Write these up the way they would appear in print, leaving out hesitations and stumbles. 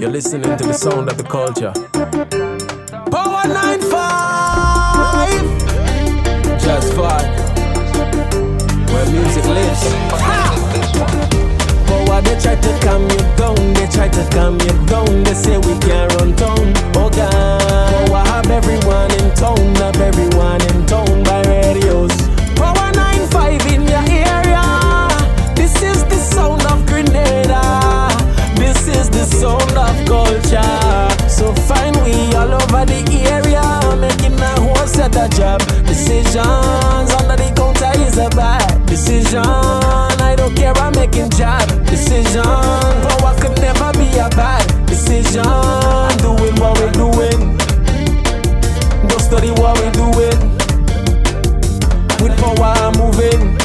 You're listening to the sound of the culture. Power 95, just vibe, where music lives. Power, they try to calm you down, they try to calm you down. They say we can't run town. Oh God, Power have everyone in town, have everyone in town by radios. Power 95 in your area. This is the sound of Grenada. This is the sound of culture. So find we all over the area, making a whole set of job. Decisions under the counter is a bad decision. I don't care, I'm making job decision. Power could never be a bad decision. Doing what we're doing, don't study what we're doing. With power I'm moving,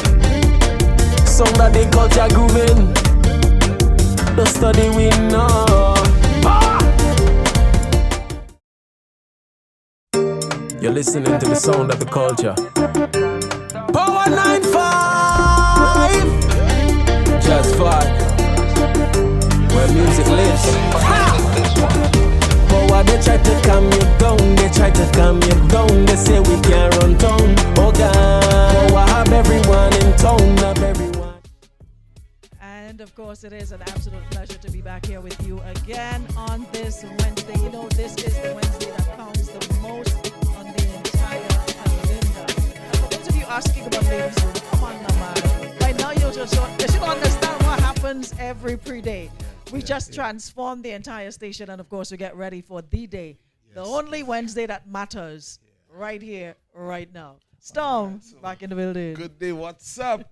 sound of the culture grooving. Don't study we know. You're listening to the sound of the culture. Power 95, just vibe, where music lives. Power, they try to calm you down, they try to calm you down. They say we can't run town. Oh God, Power have everyone in town, have everyone. And of course, it is an absolute pleasure to be back here with you again on this Wednesday. You know, this is the Wednesday that counts the most on the entire calendar. And for those of you asking about ladies' room, come on now, man. Right now, you should understand what happens every Preeday. We just transform the entire station, and of course, we get ready for the day, the only Wednesday that matters, right here, right now. Storm, back in the building. Good day, what's up?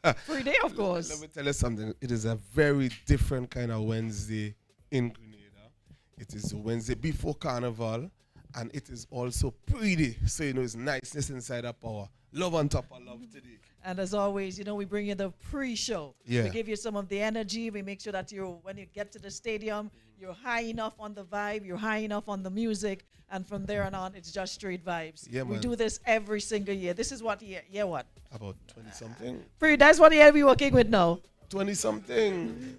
Preeday, of course. Let me tell you something. It is a very different kind of Wednesday in Grenada. It is a Wednesday before Carnival, and it is also Preeday. So, you know, it's niceness inside our power. Love on top of love today. And as always, you know, we bring you the pre-show. Yeah. We give you some of the energy. We make sure that when you get to the stadium, you're high enough on the vibe, you're high enough on the music, and from there on, it's just straight vibes. Yeah, we man. do this every single year. This is what year? Yeah, what? About 20-something. That's what year we're working with now. 20-something.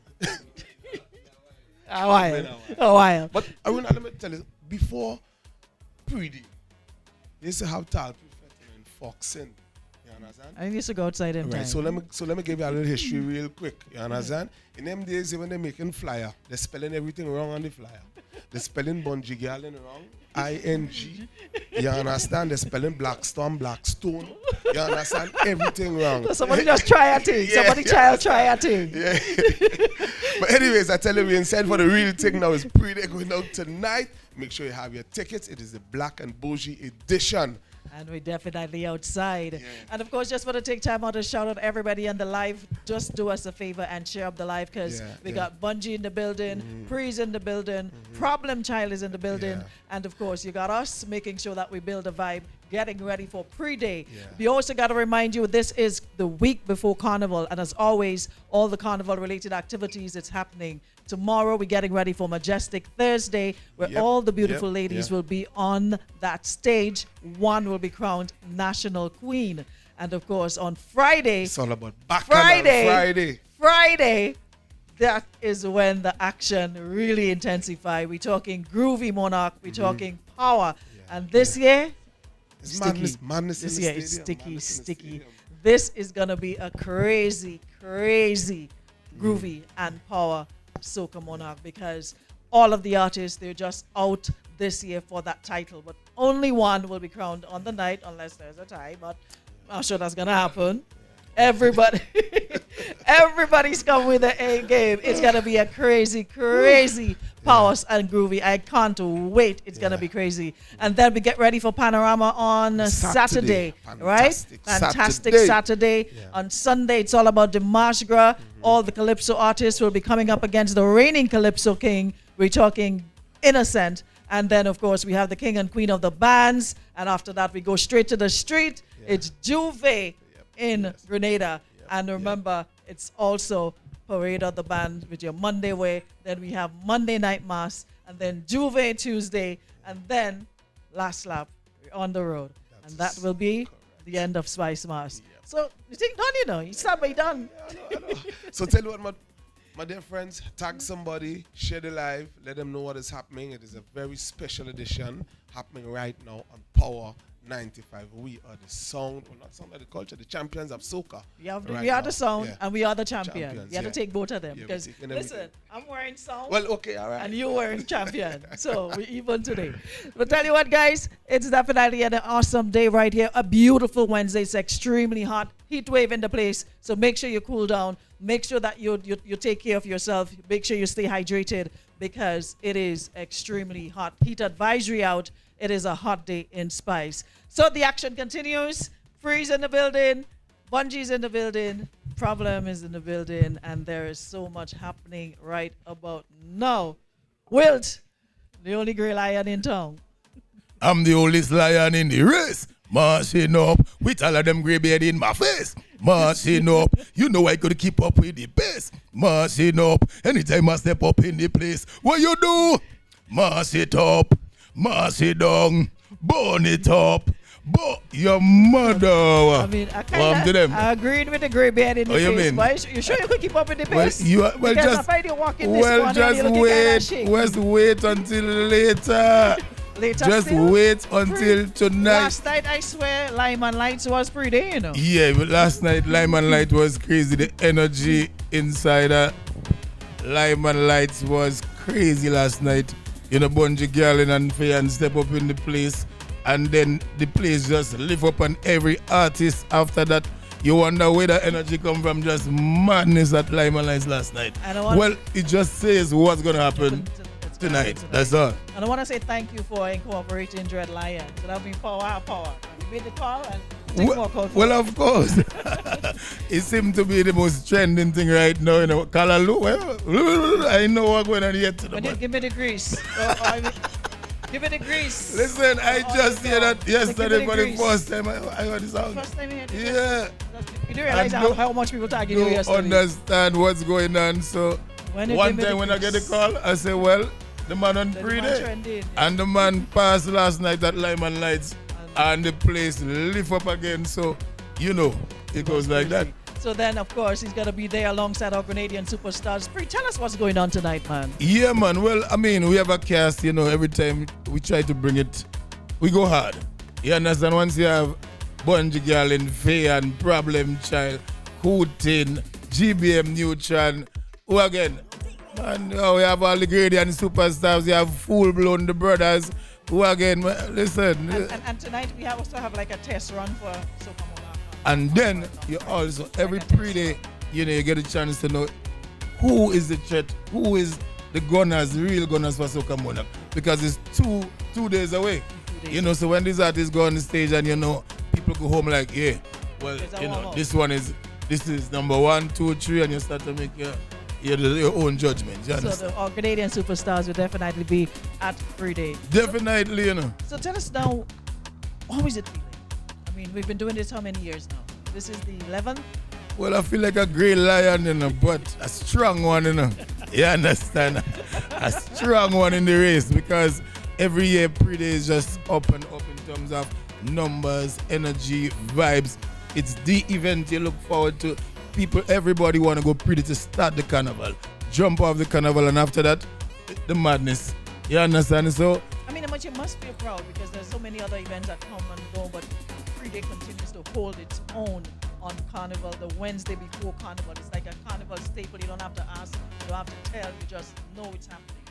A while. But Aruna, let me tell you, before Preeday, they used to have tall prefecting and foxing. You understand? I used to go outside in time. Right, so let me give you a little history real quick. You understand? In them days, when they're making flyer, they're spelling everything wrong on the flyer. They're spelling Bunji Garlin wrong, I-N-G. You understand? They're spelling Blackstone. You understand? Everything wrong. So somebody just try a thing. Try a thing. Yeah. But anyways, I tell you, we inside for the real thing now. Is Preeday going out tonight. Make sure you have your tickets. It is the Black and Bougie edition. And we're definitely outside. Yeah. And of course, just want to take time out to shout out everybody on the live. Just do us a favor and share up the live, because we got Bunji in the building, Pree's in the building, Problem Child is in the building, and of course, you got us making sure that we build a vibe, getting ready for Preeday. We also got to remind you, this is the week before Carnival, and as always, all the Carnival related activities, it's happening. Tomorrow, we're getting ready for Majestic Thursday, where all the beautiful ladies will be on that stage. One will be crowned National Queen. And of course, on Friday, it's all about Friday. That is when the action really intensifies. We're talking groovy Monarch, we're talking power. And this year, it's sticky. madness This in the year is stadium, sticky. This is going to be a crazy groovy and power Soca Monarch, because all of the artists, they're just out this year for that title, but only one will be crowned on the night unless there's a tie, but I'm sure that's gonna happen. Everybody's coming with the A game. It's gonna be a crazy power and groovy. I can't wait. It's gonna be crazy. And then we get ready for Panorama on Saturday, right? Fantastic Saturday. On Sunday, it's all about the March Gras. All the Calypso artists will be coming up against the reigning Calypso King. We're talking Innocent. And then, of course, we have the King and Queen of the bands. And after that, we go straight to the street. It's Juve in Grenada. And remember, it's also Parade of the Band with your Monday way. Then we have Monday Night Mass. And then Juve Tuesday. And then last lap, we're on the road. And that will be the end of Spice Mass. So you think done, you know. You start by done. I know. So tell you what, man. My dear friends, tag somebody, share the live, let them know what is happening. It is a very special edition happening right now on Power 95. We are the sound, well, not sound of the culture, the champions of soca. We are the sound and we are the champion. You have to take both of them Yeah, because listen, I'm wearing sound. Well, okay, all right. And you're wearing champion. So we even today. But tell you what, guys, it's definitely an awesome day right here. A beautiful Wednesday. It's extremely hot. Heat wave in the place. So make sure you cool down. Make sure that you take care of yourself. Make sure you stay hydrated because it is extremely hot. Heat advisory out. It is a hot day in Spice. So the action continues. Freeze in the building. Bunji's in the building. Problem is in the building. And there is so much happening right about now. Wilt, the only grey lion in town. I'm the oldest lion in the race. Marching up with all of them grey beard in my face. Marching up, you know I could keep up with the pace. Marching up, anytime I step up in the place. What you do? March it up, march it down, burn it up. But your mother. I mean, I agreed with the grey beard in the face. Mean? But you sure you could keep up with the pace? Just wait until later. Just wait until tonight. Last night, I swear, Lyman Lights was Preeday, you know. Yeah, but last night, Lyman Light was crazy. The energy inside Lyman Lights was crazy last night. You know, Bunji Garlin and Fayan step up in the place. And then the place just live up on every artist after that. You wonder where the energy come from, just madness at Lyman Lights last night. Well, it just says what's going to happen tonight. That's all. And I want to say thank you for incorporating Dread Lion. So that'll be power. You made the call and take more call. Well, of course. It seems to be the most trending thing right now. You know, Kalalu. Well, I know what's going on yet. Give me the grease. Give me the grease. Listen, I just heard that yesterday for the first time I heard the song. First time you heard it? Yeah. You didn't realize how much people tagging you yesterday. Understand what's going on. So one time when I get the call, I say, well, the man on Preeday. And the man passed last night at Lyman Lights and the place lift up again. So, you know, it goes like that. So then, of course, he's going to be there alongside our Grenadian superstars. Tell us what's going on tonight, man. Yeah, man. Well, I mean, we have a cast, you know, every time we try to bring it, we go hard. You understand? Once you have Bunji Garlin, Faye and Problem Child, Hootin, GBM Neutron, who again? Man, we have all the Grenadian superstars. You have full-blown the brothers, who again, listen. And tonight we also have like a test run for Soca Monarch. And then you also, every Preeday, you know, you get a chance to know who is the threat, who is the gunners, the real gunners for Soca Monarch. Because it's two days away. You know, so when these artists go on the stage and, you know, people go home like, yeah, well, you know, this is number 1, 2, 3, and you start to make your own judgment. So our Canadian superstars will definitely be at Preeday. Definitely, you know. So tell us now, how is it feeling? I mean, we've been doing this how many years now? This is the 11th? Well, I feel like a great lion, you know, but a strong one, you know. You understand? A strong one in the race because every year Preeday is just up and up in terms of numbers, energy, vibes. It's the event you look forward to. Everybody want to go Preeday to start the carnival, jump off the carnival, and after that, the madness. You understand? So, I mean, but you must feel proud because there's so many other events that come and go, but Preeday continues to hold its own on Carnival, the Wednesday before Carnival. It's like a Carnival staple. You don't have to ask, you don't have to tell, you just know it's happening.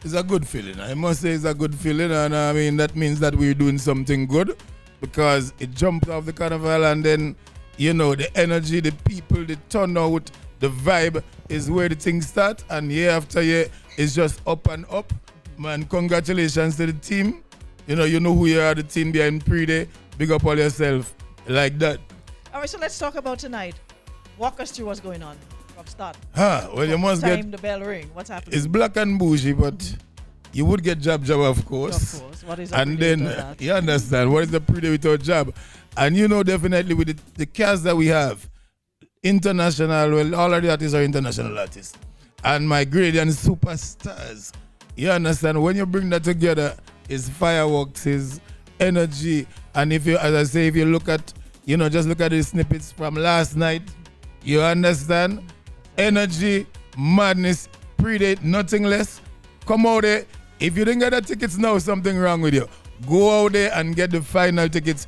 It's a good feeling. I must say it's a good feeling, and I mean, that means that we're doing something good because it jumped off the Carnival, and then, you know, the energy, the people, the turnout, the vibe is where the things start, and year after year, it's just up and up. Man, congratulations to the team. You know who you are, the team behind Preeday. Big up all yourself, like that. All right, so let's talk about tonight. Walk us through what's going on from start. Well, you must get the bell ring. What's happening? It's black and bougie, but you would get jab, of course. Of course. What is and then you understand what is the Preeday without jab? And you know, definitely with the cast that we have, international. Well, all of the artists are international artists, and my Grenadian superstars. You understand? When you bring that together, it's fireworks, it's energy. And if you, as I say, if you look at, just look at the snippets from last night, you understand? Energy, madness, Preeday, nothing less. Come out there. If you didn't get the tickets now, something wrong with you. Go out there and get the final tickets.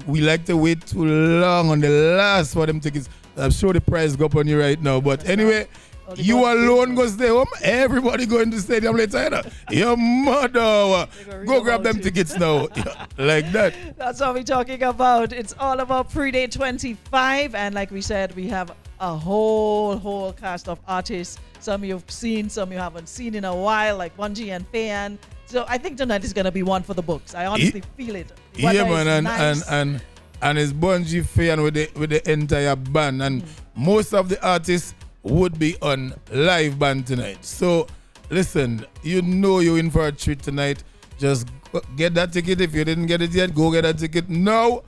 We like to wait too long on the last for them tickets. I'm sure the price go up on you right now. But anyway, you alone go stay home. Everybody go into the stadium later. You know? Your mother. Go grab them tickets now. Like that. That's what we're talking about. It's all about Preeday 25. And like we said, we have a whole cast of artists. Some you've seen, some you haven't seen in a while, like Bunji and Fayan. So I think tonight is going to be one for the books. I honestly feel it. Yeah, man, and it's Bunji Fayan with the entire band. And most of the artists would be on live band tonight. So listen, you know you're in for a treat tonight. Just get that ticket. If you didn't get it yet, go get that ticket now.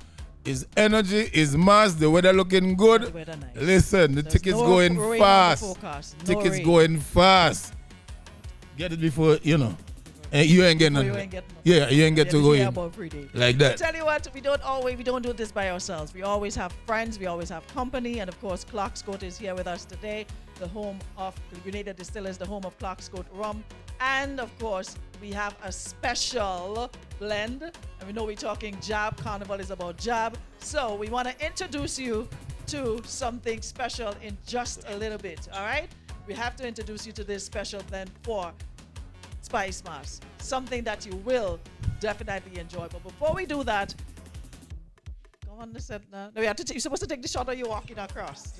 Is energy, is mass, the weather looking good. The weather nice. Listen, the tickets going fast. Tickets going fast. Get it before, you know. You ain't getting nothing. Yeah, you ain't get to go in. Like that. I'll tell you what, we don't do this by ourselves. We always have friends, we always have company, and of course Clarkscourt is here with us today, the home of the Grenada Distillers, the home of Clarkscourt Rum. And of course, we have a special blend. And we know we're talking jab. Carnival is about jab. So we want to introduce you to something special in just a little bit. All right? We have to introduce you to this special blend for Spice Mass. Something that you will definitely enjoy. But before we do that, go on the set now. No, you're supposed to take the shot or you're walking across.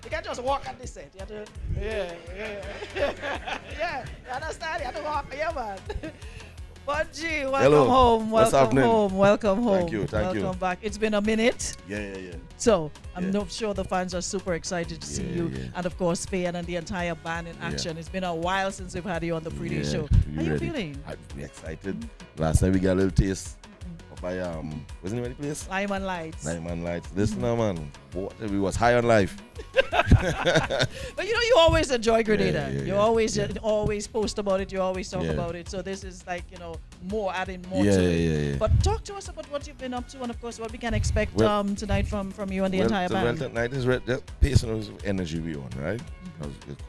You can't just walk on this set. You have to, yeah. You understand? You have to walk. Yeah, man. Bunji, welcome home. Welcome home. Thank you. Welcome back. It's been a minute. Yeah. So I'm not sure the fans are super excited to see you. Yeah. And of course, Fayan and the entire band in action. It's been a while since we've had you on the Preeday show. How are you feeling? I'm excited. Last time we got a little taste by what's the name of the place? Lyman Lights. Listen now, man. We was high on life. But you always enjoy Grenada. You always post about it. You always talk about it. So this is like, adding more to it. But talk to us about what you've been up to and of course what we can expect tonight from you and the entire band. Well, tonight is the pace and energy we on, right?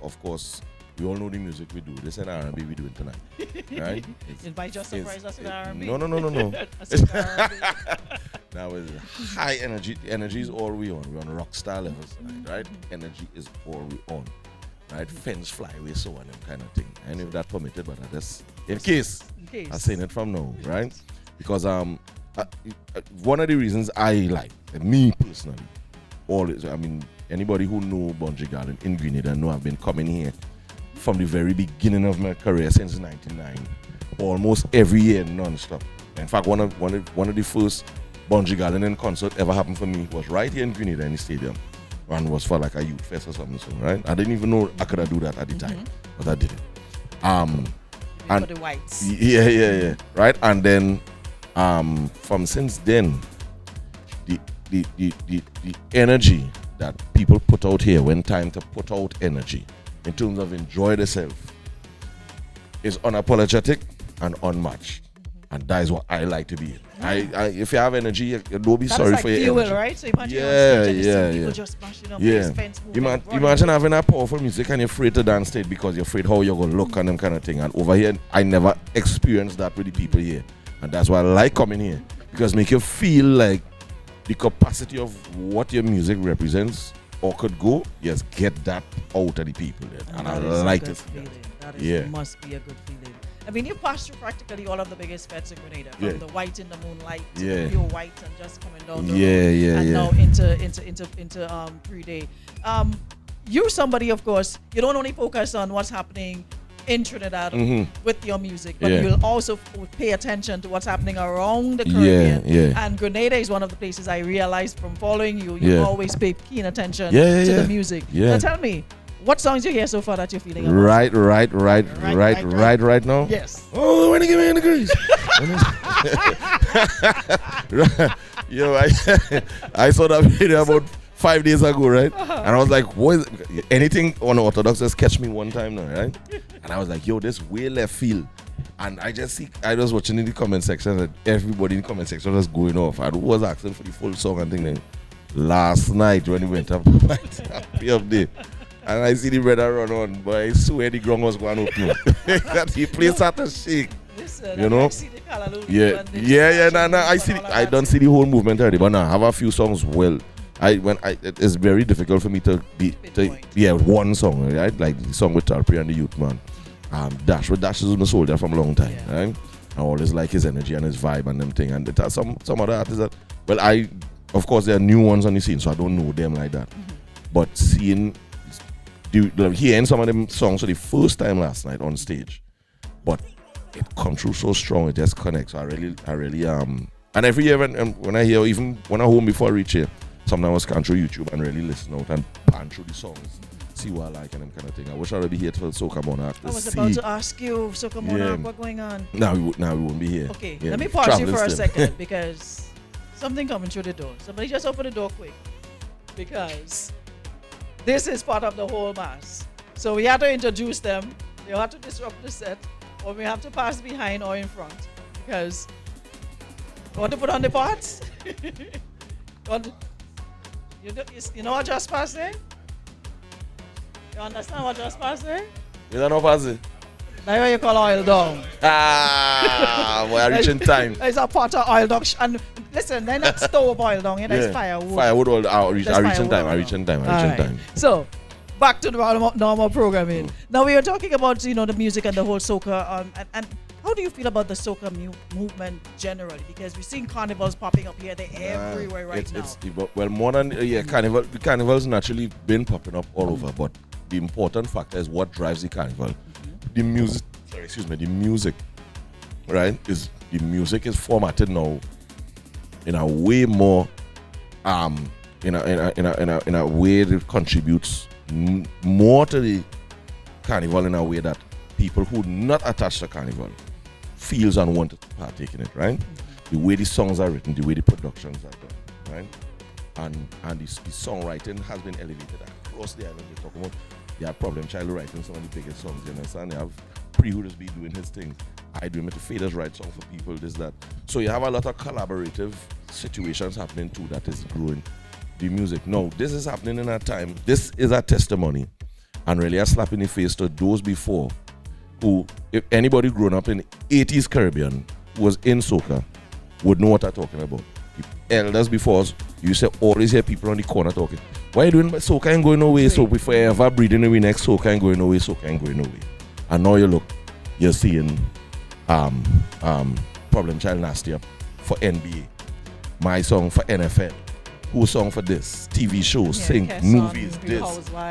Of course, we all know the music we do. This is R&B we doing tonight, right? Invite your surprise us with R&B. No. Now it's high energy. Energy is all we on. We're on rock star levels tonight, right? Energy is all we on, right? Fence flyway, so on them kind of thing. And if that permitted, but that's in case I'm saying it from now, right? Because one of the reasons I like me personally, anybody who know Bunji Garlin in Grenada know I've been coming here from the very beginning of my career since '99, almost every year non-stop. In fact, one of the first Bunji Garlin in concert ever happened for me was right here in Grenada in the stadium, and was for like a youth fest or something. So, right, I didn't even know I could do that at the time, but I did it. And for the whites. Yeah. Right, and then from since then, the energy that people put out here when time to put out energy in terms of enjoy themselves is unapologetic and unmatched. And that is what I like to be. If you have energy, don't be sorry for your energy. Right? So imagine people just mashing up fence imagine having that powerful music and you're afraid to dance to it because you're afraid how you're going to look and them kind of thing. And over here, I never experienced that with the people here. And that's why I like coming here. Because make you feel like the capacity of what your music represents or could go, just get that out of the people. And I like it. That must be a good feeling. I mean, you passed through practically all of the biggest fets in Grenada, from the White in the Moonlight to the Pure White and just coming down the road, and now into Preeday. You're somebody, of course, you don't only focus on what's happening in Trinidad with your music, but you'll also pay attention to what's happening around the Caribbean. And Grenada is one of the places I realized from following you. You always pay keen attention to the music. Now tell me, what songs you hear so far that you're feeling about? Right now? Yes. Oh, when you give me in the grease. Yo, I saw that video about 5 days ago, right? And I was like, what is it? Anything unorthodox just catch me one time now, right? And I was like, yo, this way left field. And I was watching in the comment section and everybody in the comment section was going off. I was asking for the full song and thing. Last night when we went up, happy of day. And I see the brother run on, but I swear the ground was going open. He plays at a shake. Listen, You know? I see the Callaloo Yeah, and the I see. and all of I that. don't see the whole movement already, but now I have a few songs. Well, it's very difficult for me to Pinpoint. one song, right? Like the song with Tarpey and the Youth Man. Dash is on the soldier from a long time, Yeah. right? I always like his energy and his vibe and them thing. And it has some other artists that, well, of course there are new ones on the scene, so I don't know them like that. But hearing some of them songs for the first time last night on stage, but it comes through so strong, it just connects. So I really and every year when I hear, even when I'm home before I reach here, sometimes I was scan through YouTube and really listen out and pan through the songs, see what I like and them kind of thing. I wish I would be here for Soca Monarch to I was see. about to ask you, Soca Monarch, Yeah. what's going on? Now we won't be here. Okay, Yeah, let me pause you traveling for a still. second because something coming through the door. Somebody just open the door quick because this is part of the whole mass. So we have to introduce them. You have to disrupt the set, or we have to pass behind or in front because you want to put on the parts. You know what just passed there? You understand what just passed there? You don't know what's it? That's what you call oil down. Boy, I reach in time. It's a pot of oil dog. And listen, they're not stove oil down here, that's firewood. Firewood all I reach in time. Alright. So, back to the normal programming. Now we are talking about the music and the whole soca. And how do you feel about the soca movement generally? Because we're seeing carnivals popping up here, they're everywhere right now. Well, more than carnival. The carnival's naturally been popping up all over, but the important factor is what drives the carnival. The music. The music, right? The music is formatted now in a way more in a way that contributes more to the carnival in a way that people who not attached to carnival feels unwanted to partake in it, right? The way the songs are written, the way the productions are done, right? And the songwriting has been elevated across the island. We're talking about you have Problem Child writing some of the biggest songs, you understand? You have Preeday be doing his thing. I do it. Faders write songs for people, this, that. So you have a lot of collaborative situations happening too that is growing the music. No, this is happening in a time. This is a testimony and really a slap in the face to those before who, if anybody grown up in 80s Caribbean who was in soca would know what I'm talking about. The elders before us, you used to always hear people on the corner talking, why are you doing soca ain't going away? So if we ever breathing away next, soca ain't going away, soca ain't going away. And now you're seeing Problem Child Nasty up for NBA, my song for NFL, who song for this, TV shows, sing, movies, this,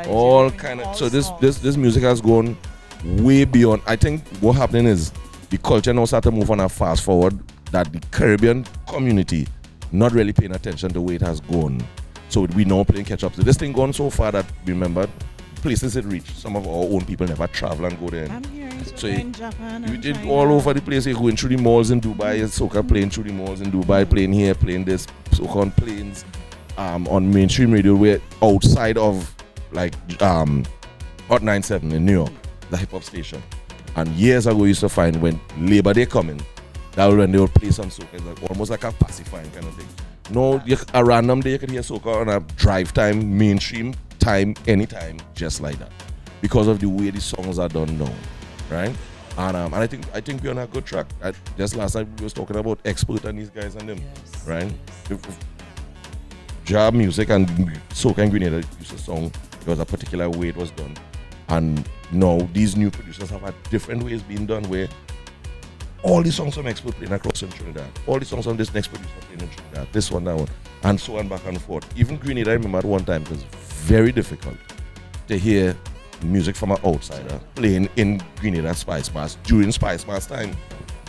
all kind of. So this music has gone way beyond. I think what happening is the culture now start to move on a fast forward that the Caribbean community not really paying attention to where it has gone. So we now playing catch up. So this thing gone so far that remember places it reached. Some of our own people never travel and go there. I'm hearing So in Japan you and did China. all over the place. You're going through the malls in Dubai, soca playing through the malls in Dubai, playing here, playing this, soca on planes, on mainstream radio, where outside of like Hot 97 in New York, the hip hop station. And years ago, you used to find when Labor Day coming, that was when they would play some soca. It's like almost like a pacifying kind of thing. No, a random day you could hear soca on a drive time, mainstream time, anytime, just like that, because of the way the songs are done now, right? And I think we're on a good track. Just last night we was talking about Expert and these guys and them, right? Job music and soca and Grenada used a song. There was a particular way it was done, and now these new producers have a different ways being done where all the songs from Expert playing across in Trinidad, all the songs from this next producer playing in Trinidad, this one, that one, and so on back and forth. Even Grenada, I remember at one time it was very difficult to hear music from an outsider playing in Grenada Spice Mass during Spice Mass time.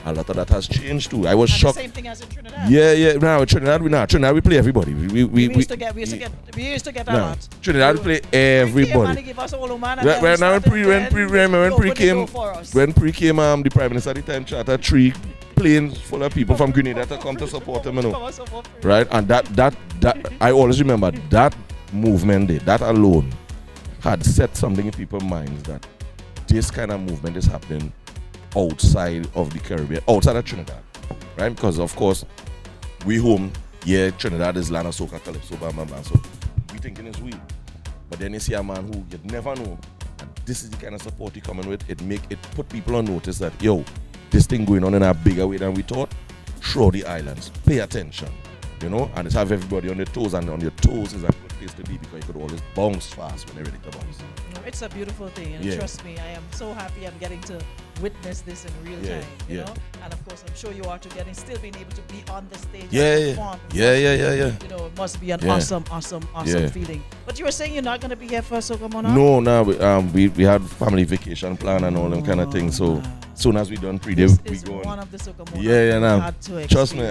A lot of that has changed too. I was And shocked. the same thing as in Trinidad. Yeah. Now Trinidad we play everybody. We used to get a no, lot. Trinidad we play everybody. Give us all man When Pre came, the Prime Minister at the time chartered 3 planes full of people from Grenada to come to support him, you know. Right? And that I always remember that movement there, that alone had set something in people's minds that this kind of movement is happening outside of the Caribbean, outside of Trinidad, right? Because of course we home, Trinidad is land of soca, calypso, bam, bam, bam. So we thinking it's we. But then you see a man who you'd never know. And this is the kind of support he coming with. It put people on notice that, yo, this thing going on in a bigger way than we thought. Throughout the islands. Pay attention. You know, and it's have everybody on their toes, and on your toes is a good place to be because you could always bounce fast when you're ready to bounce. It's a beautiful thing, and trust me, I am so happy I'm getting to witness this in real time, you know. And of course, I'm sure you are too, still being able to be on the stage and perform. Yeah. You know, it must be an awesome feeling. But you were saying you're not going to be here for Sokomona? No, we had family vacation plan and all them kind of things. So soon as we done Preeday, we go. One of the Sokomona. Now trust me,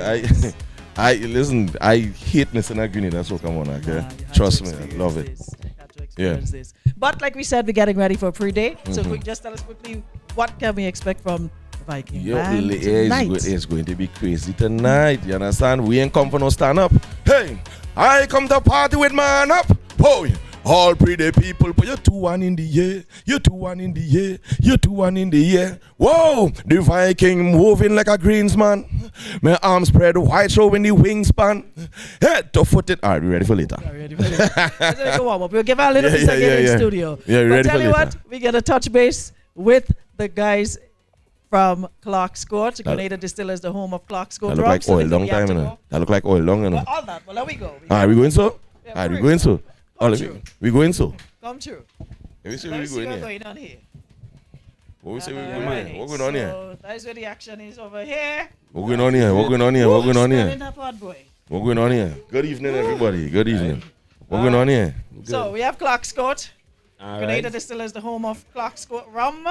I hate missing a Grenada Sokomona. Okay, trust me, I love it. This. But like we said, we're getting ready for Preeday. So just tell us quickly, what can we expect from Viking Band tonight? It's going to be crazy tonight. You understand? We ain't come for no stand up. Hey, I come to party with man up. Oh, all Preeday people, put your 2-1 in the air. You 2-1 in the air. You 2-1 in the air. Whoa, the Viking moving like a greensman. My arms spread wide, showing the wingspan. Head to foot it. All right, we ready for later. Ready for later. We'll give our little piece again in studio. Yeah, but ready tell for you later. what, we get a touch base with the guys from Clark's Court. Grenada Distillers, the home of Clark's Court. That look like oil long time, you know. That look like oil long, you know. All that. Well, there we go. All right, we going so? Yeah, all right, we going so? We going so? Come true. Let me see Let's see what's what's going going on here. What we say we going Right. on? What going on here? So that's where the action is over here. What going on here? What going on here? What going on Who's here? smelling that hot boy? What going on here? Good evening, everybody. Good evening. What going on here? So we have Clark's Court. All Grenada right. Distillers, the home of Clark's Court rum,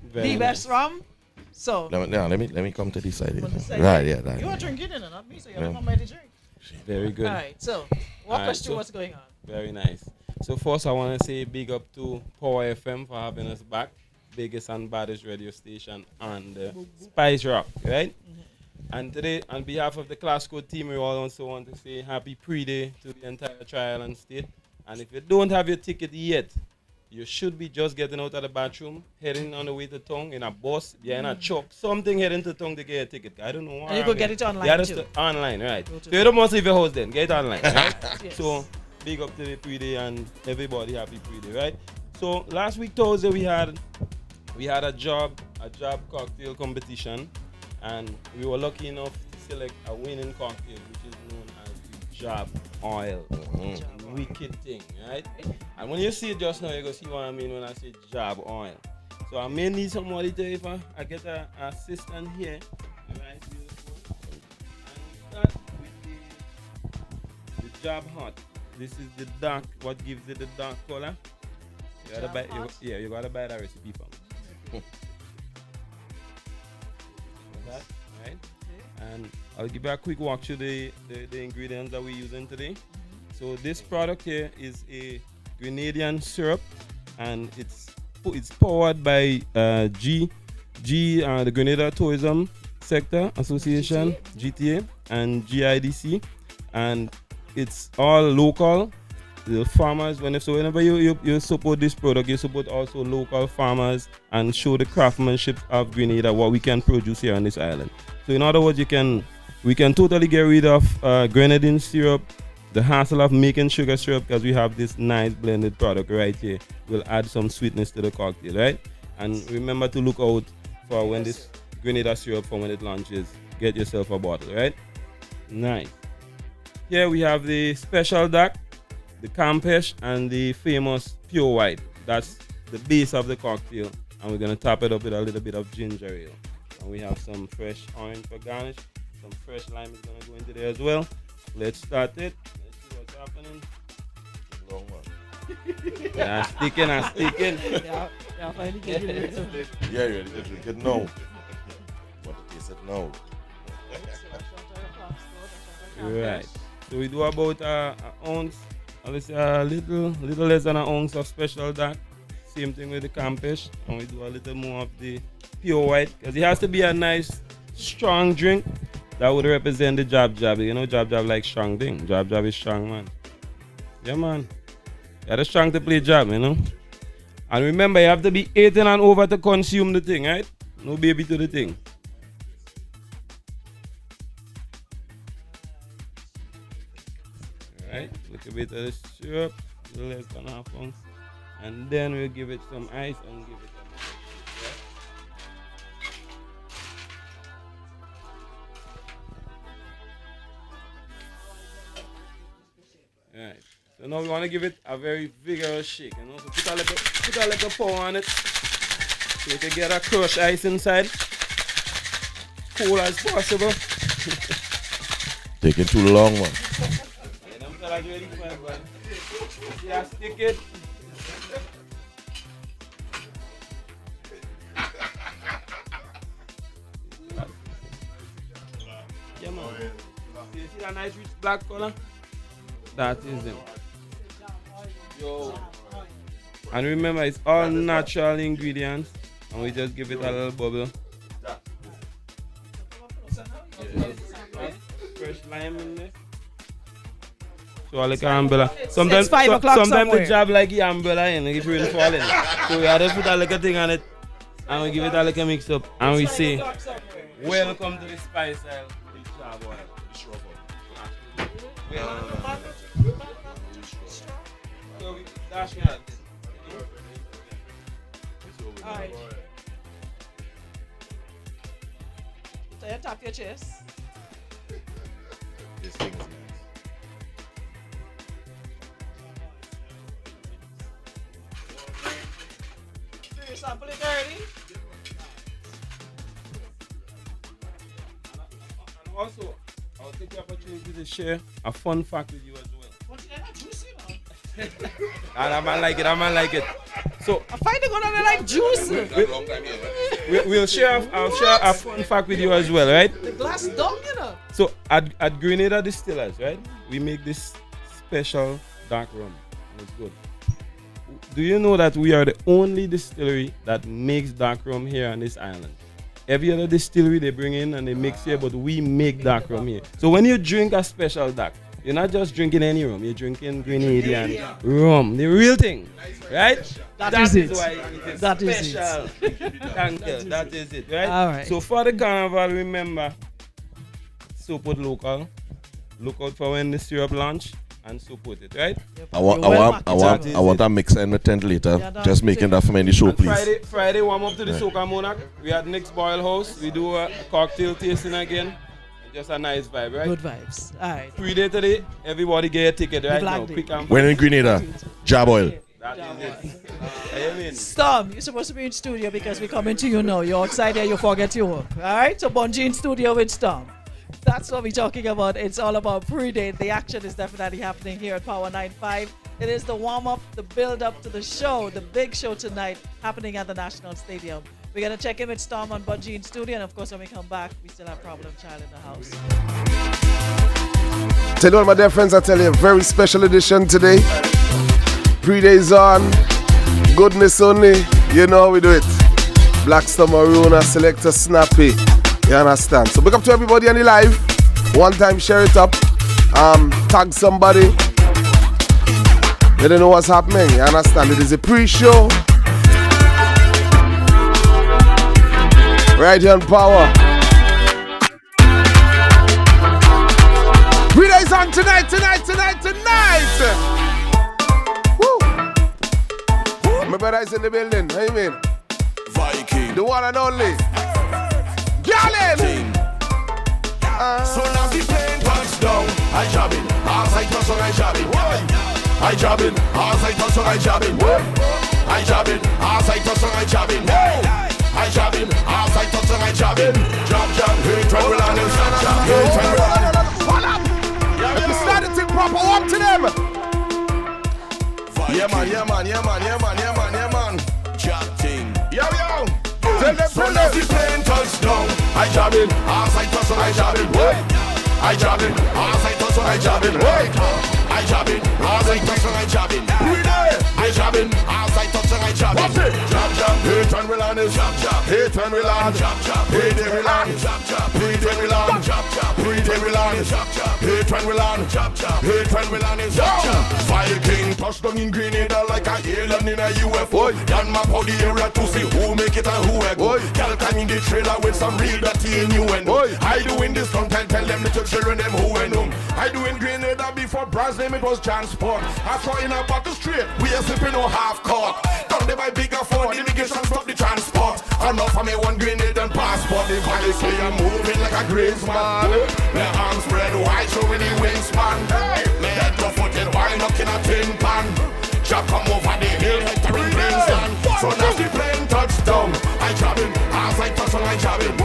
Very the best rum. So Let me come to this side. on this side, Right, yeah, right. you are drinking it, not me, so you have to come by the drink. Very good. All right, so walk All us right, through so- what's going on. Very nice. So first I want to say big up to Power FM for having us back. Biggest and baddest radio station on the Spice Rock, right? And today, on behalf of the Class Code team, we all also want to say happy Preeday to the entire Tri-Island state. And if you don't have your ticket yet, you should be just getting out of the bathroom, heading on the way to town in a bus, behind a truck, something heading to town to get a ticket. I don't know why. And you could get it online yeah, too. Online, right. Go to So you don't must leave your house then, get it online, right? Yes. So big up to the Preeday and everybody happy Preeday, right? So last week Thursday we had a job cocktail competition, and we were lucky enough to select a winning cocktail, which is known as the Job Oil. Wicked thing, right? And when you see it just now, you're going to see what I mean when I say Job Oil. So I may need somebody to, if I get an assistant here, right? Beautiful. And start with the Job Hot. This is the dark, what gives it the dark color. You gotta buy, you gotta buy that recipe from me. That, right? And I'll give you a quick walk through the ingredients that we're using today. So this product here is a Grenadian syrup, and it's powered by the Grenada Tourism Sector Association, GTA, and GIDC, and it's all local. The farmers, whenever you support this product, you support also local farmers and show the craftsmanship of Grenada, what we can produce here on this island. So in other words, we can totally get rid of grenadine syrup, the hassle of making sugar syrup, because we have this nice blended product right here. We'll add some sweetness to the cocktail, right? And remember to look out for when this Grenada syrup, for when it launches, get yourself a bottle, right? Nice. Here we have the special dark, the Campeche, and the famous pure white. That's the base of the cocktail, and we're gonna top it up with a little bit of ginger ale. And we have some fresh orange for garnish. Some fresh lime is gonna go into there as well. Let's start it. Let's see what's happening. Long one. Yeah, I'm sticking. Yeah, finally get it. Yeah, you're ready to drink it now. Want to taste it now. Right. So we do about an ounce, let's say a little less than an ounce of special dark. Same thing with the Campeche, and we do a little more of the pure white, because it has to be a nice, strong drink that would represent the Jab. You know, Jab like strong thing. Jab is strong, man. Yeah, man. You are strong to play Jab, you know. And remember, you have to be 18 and over to consume the thing, right? No baby to the thing. Right, look a bit of the syrup. less than half ounce. And then we'll give it some ice and give it a Alright. So now we want to give it a very vigorous shake. And also put a little pour on it. So you can get a crushed ice inside. Cool as possible. Taking too long, man. And I'm ready for it, man. See, I stick it. Yeah, man. See that nice rich black color? That is it. Yo. And remember, it's all natural ingredients. And we just give it a little bubble. Fresh lime in there. So I like an umbrella. Sometimes It's 5 o'clock sometimes somewhere. the job like the umbrella in if rain falling. So we just put a little thing on it and we give it a little mix up and we say, welcome to the spice aisle with job oil. So we dash it out. Alright. So you tap your chest. This thing is nice. Do you sample it already? And also, I'll take the opportunity to share a fun fact with you as well. But they're not juicy, man. And I man like it. So I find it gonna be like juice. I'll share a fun fact with you as well, right? The glass done, you know. So at Grenada Distillers, right, we make this special dark rum. And it's good. Do you know that we are the only distillery that makes dark rum here on this island? Every other distillery they bring in and they mix here, but we make dark rum here. So when you drink a special dark, you're not just drinking any rum, you're drinking Grenadian rum, the real thing, right? That is it. Why it is That is it. special. Thank you. That is it, right? All right. So for the carnival, remember, support local. Look out for when the syrup launch and support it, right? I want a mix and a tent later. Yeah, Just making that for me in the show, And please. Friday warm up to the Soca Monarch. We at Nick's Boil House. We do a cocktail tasting again. Just a nice vibe, right? Good vibes. Alright. Preeday today, everybody get a ticket right Black now. Day. Quick and When in Grenada, job oil. that is it. I mean, Storm, you're supposed to be in studio because we're coming to you now. You're outside there, you forget your work. Alright? So Bunji in studio with Storm. That's what we're talking about. It's all about Preeday. The action is definitely happening here at Power 95. It is the warm-up, the build-up to the show, the big show tonight happening at the National Stadium. We're going to check in with Storm and Bunji in studio, and of course when we come back, we still have Problem Child in the house. Tell you what, my dear friends, I tell you, a very special edition today. Preeday's on. Goodness only. You know how we do it. Black Star Maroon, Selector Snappy. You understand? So big up to everybody on the live. One time share it up. Tag somebody. They don't know what's happening. You understand? It is a pre-show. Right here on Power. Preeday's on tonight. Woo. My brother's in the building. How you mean? Viking. The one and only. Garlin. So now the plane touchdown. I jabbing. As I touch on I jabbing. I jabbing. As I touch on I jabbing. I jabbing. As I touch on I jabbing. I jabbing. As I touch on I jabbing. Jab. Hey, try to land and jab. Hey, try to land. Hold up. If you start the thing proper, up to them. Yeah man. Jab thing. Yo. Tell them, So now the plane touchdown. I jabbing. As I touch on I jabbing. I jabbing. As I touch on I jabbing. I jabbing. As I touch on I jabbing. I jabbing. As I touch on I jabbing. Jab. Hey, turn we land is jab. Hey, turn we land. Hey, there we land. Hey, there we land. Hey, there we land. Hey, turn we land. Hey, turn we land is Viking touchdown in Grenada like a alien in a UFO. Yan map out the area to see who make it and who go. Girl come in the trailer with some real dirty innuendo. I do in this content, tell them little children them who and whom. I do in Grenada before Brazil. name it was transport. I saw in a bottle straight, we are sipping no half court. Down there by bigger phone, immigration stop the transport. Enough for me one grenade and passport. The valley say I'm moving like a grace man. My arms spread wide, showing the wingspan. My head to foot and wide, knocking a tin pan. Jack come over the hill, hectoring Queensland. So now the plane touchdown. I jabbing, as I touch on I jabbing.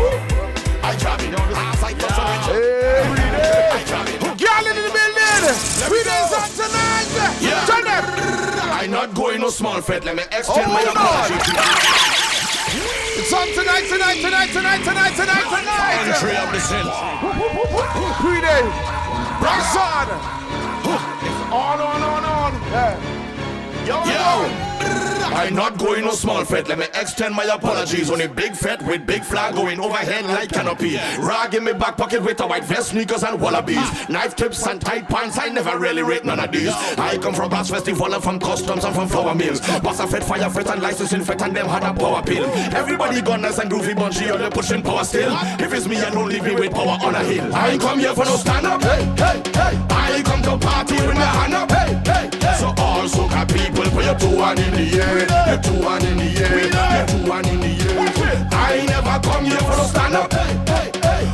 I jabbing, as I touch on I jabbing. I jabbing. Girl in the building. Preeday's on tonight. Yeah. Turn them. I'm not going no small fete. Let me extend my apology. It's on tonight. Entry of the sin. Preeday. Bronson. On. Yo. I'm not going no small fete. Let me extend my apologies. On a big fete with big flag going overhead like canopy. Rag in my back pocket with a white vest, sneakers and wallabies. Knife tips and tight pants. I never really rate none of these. I come from Bass Festival and from customs and from flour mills. Boss a fete, fire fete and licensing fete and them had a power pill. Everybody gone nice and groovy, Bunji, you're putting power still. If it's me, I don't leave me with power on a hill. I ain't come here for no stand up. Hey. I come to party with my hand up. Hey. So all soca people put your 2 hand in the air. Your 2 hand in the air. Your 2 hand in the air. I never come here for no stand up.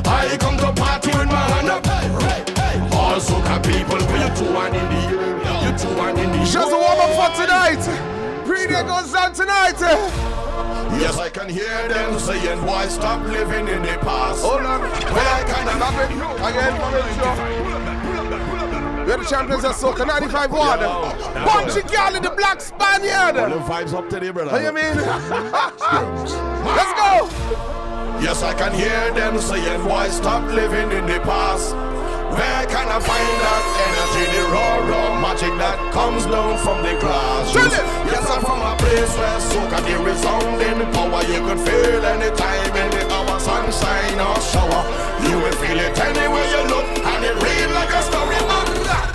I come to party with my hand up. All soca people put your 2 hand in the air. Your 2 hand in the air. Just a warm up for tonight. Preeday goes down tonight. Yes, I can hear them saying, boy, stop living in the past. Hold on. Well, I can't Stop it. Again. We're the champions of Soca 95-1. Bunji Garlin, the Black Spaniard. All the vibes up today, brother. What do you mean? Let's go. Yes, I can hear them saying, boy, stop living in the past. Where can I find that energy, the raw magic that comes down from the grassroots? Yes, I'm from a place where soca the resounding power you could feel anytime, any hour, sunshine or shower. You will feel it anywhere you look, and it read like a story.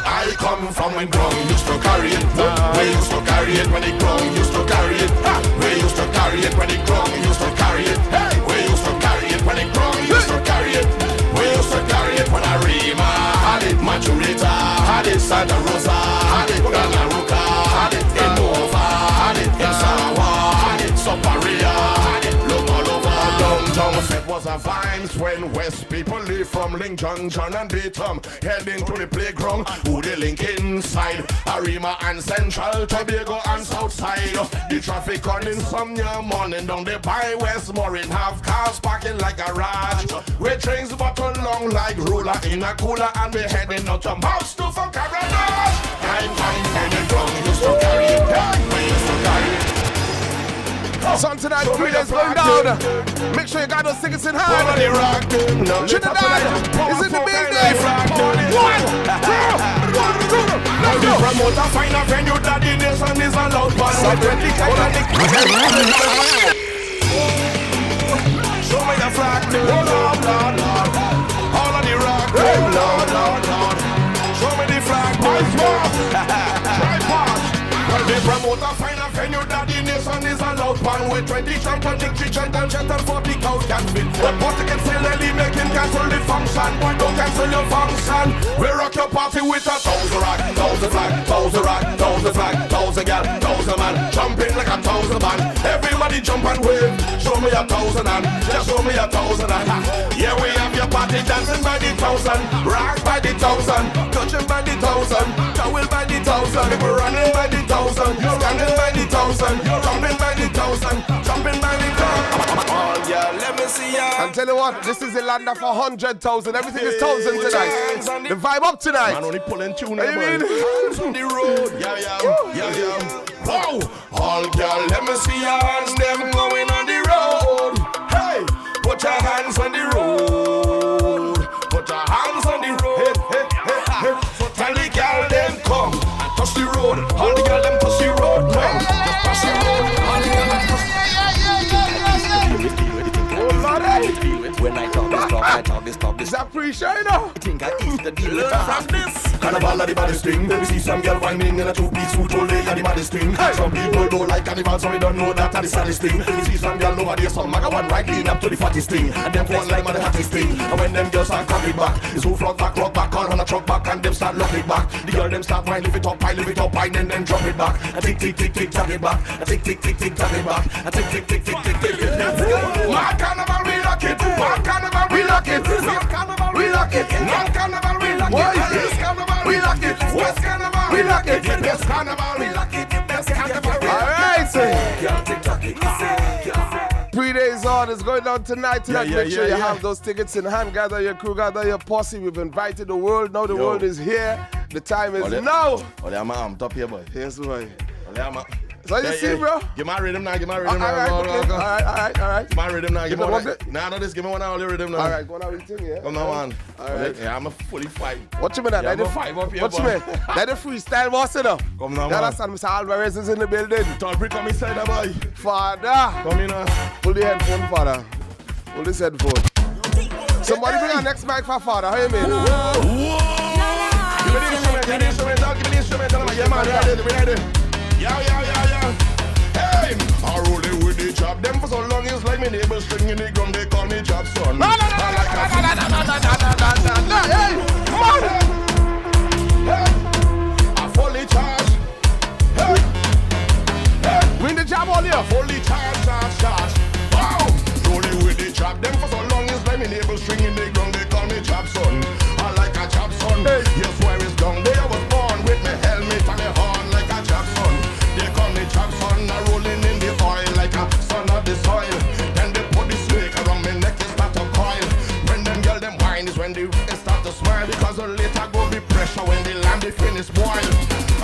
I come from when grown used to carry it. We used to carry it when it grown used to carry it. We used to carry it when it grown used to carry it. We used to carry it when it grown used to carry it. We used to carry it when Arima had it, Majorita had it, Santa Rosa had it, Ganaruka had it, Innova had it, Yasawa had it, Soparia had it, look all over. Downtown Fete was a vines when West people leave from Link Junction and Beatum, heading to the playground, who they link inside, Arima and Central, Tobago and Southside. The traffic on insomnia morning down the by Westmoreland, have cars parking like a garage. We trains bottle long like ruler in a cooler, and we heading out to Mouse to for Carnival. Time when the drum used to carry it, we used to carry it. Son tonight, Preeday's going down. Make sure you got those tickets in hand. Trinidad is in the building. 1, 2, let's go. Promoter find a venue that the nation is allowed. Show me the flag, Lord. All of the rock, Lord. Show me the flag, tripod. The promoter find a venue that the nation is allowed. Pan with 20 chant and 60 chant and 40 cows can fit. But you can say Lily making cancel the function. Boy, don't cancel your function. We rock your party with a 1,000 rock, 1,000 flag, 1,000 rock, 1,000 flag, 1,000 gal, 1,000 man. Jumping like a 1,000 man. Everybody jump and wave. Show me a 1,000 and just show me a 1,000 and yeah, we have your party dancing by the 1,000, rock by the 1,000, touching by the 1,000, towel by the 1,000, people running by the 1,000, standing by the 1,000, jumping by the 1,000, jumping by the 1,000. Oh yeah, let me see ya. And tell you what, this is the land of 100,000. Everything is 1,000 tonight. The vibe up tonight. Man only pulling tune. What do you mean? Hands on the road. Yeah. Wow. All girl, let me see your hands. Them going on the road. Hey, put your hands on the road. Put your hands on the road. Hey. So tell the girl them come and touch the road. All the girl them touch the road. Come, just touch the road. All the girl them touch the road. When I talk this talk. Is that pre-show, you know? I think I ease the deal with From this carnival of the baddest thing. We see some girl whining in a two-piece suit all day and the baddest thing. Some people don't like carnival, so we don't know that the saddest thing. We see some girl over there, some maga one right lean up to the fattest thing, and them one like the hottest thing. And when them girls are coming back, it's who flock back, rock back on a truck back, and them start looking back. The girl them start wine, lift it up, wine and then drop it back. A tick tick tick tick, tap it back. A tick tick tick tick, tap it back. A tick tick tick tick tick tick. Let's go. My carnival we lock it. My carnival we lock it. My carnival we lock it. My carnival we lock it. This carnival we lock it. West carnival we lock it. Best carnival we lock it. Best carnival. All right, Preeday is on. It's going on tonight. Make sure you have those tickets in hand. Gather your crew, gather your posse. We've invited the world. Now the world is here. The time is now. I'm top here, boy. Yes, boy. So you see, bro? Give my rhythm now, give my rhythm now. All right. Give my rhythm now, give me one. Give me one hour rhythm now. All right, go on with thing, yeah? Come now, man. All right. Yeah, I'm a fully fight. What you mean that? Yeah, I'm a five up here, what you mean? That the freestyle boss, you know? Come now, You man. understand? Mr. Alvarez is in the building. Talbot come inside, boy. Father. Come in now. Pull the headphone, father. Pull this headphone. Somebody bring our next mic for father. How you mean? Give me the instrumental. Yeah, man, ready. Yeah. Hey, I roll it with the job. Them for so long, it's like me neighbor string in the drum. They call me job son. No. Hey, come on. Hey, I fully charge. Hey, Win the job all year. fully charge. Wow, roll it with the job. Them for so long, it's like me neighbor string in the drum. They call me job son. I like a job son. Yes, where it's down there. I was born with my helmet and a horn like a job son. They call me job son. I rolling in the oil like a son of the soil. Then they put the snake around my neck, it start to coil. When them girl them wine is when they start to smile. Because the later go be pressure when the land they finish boil.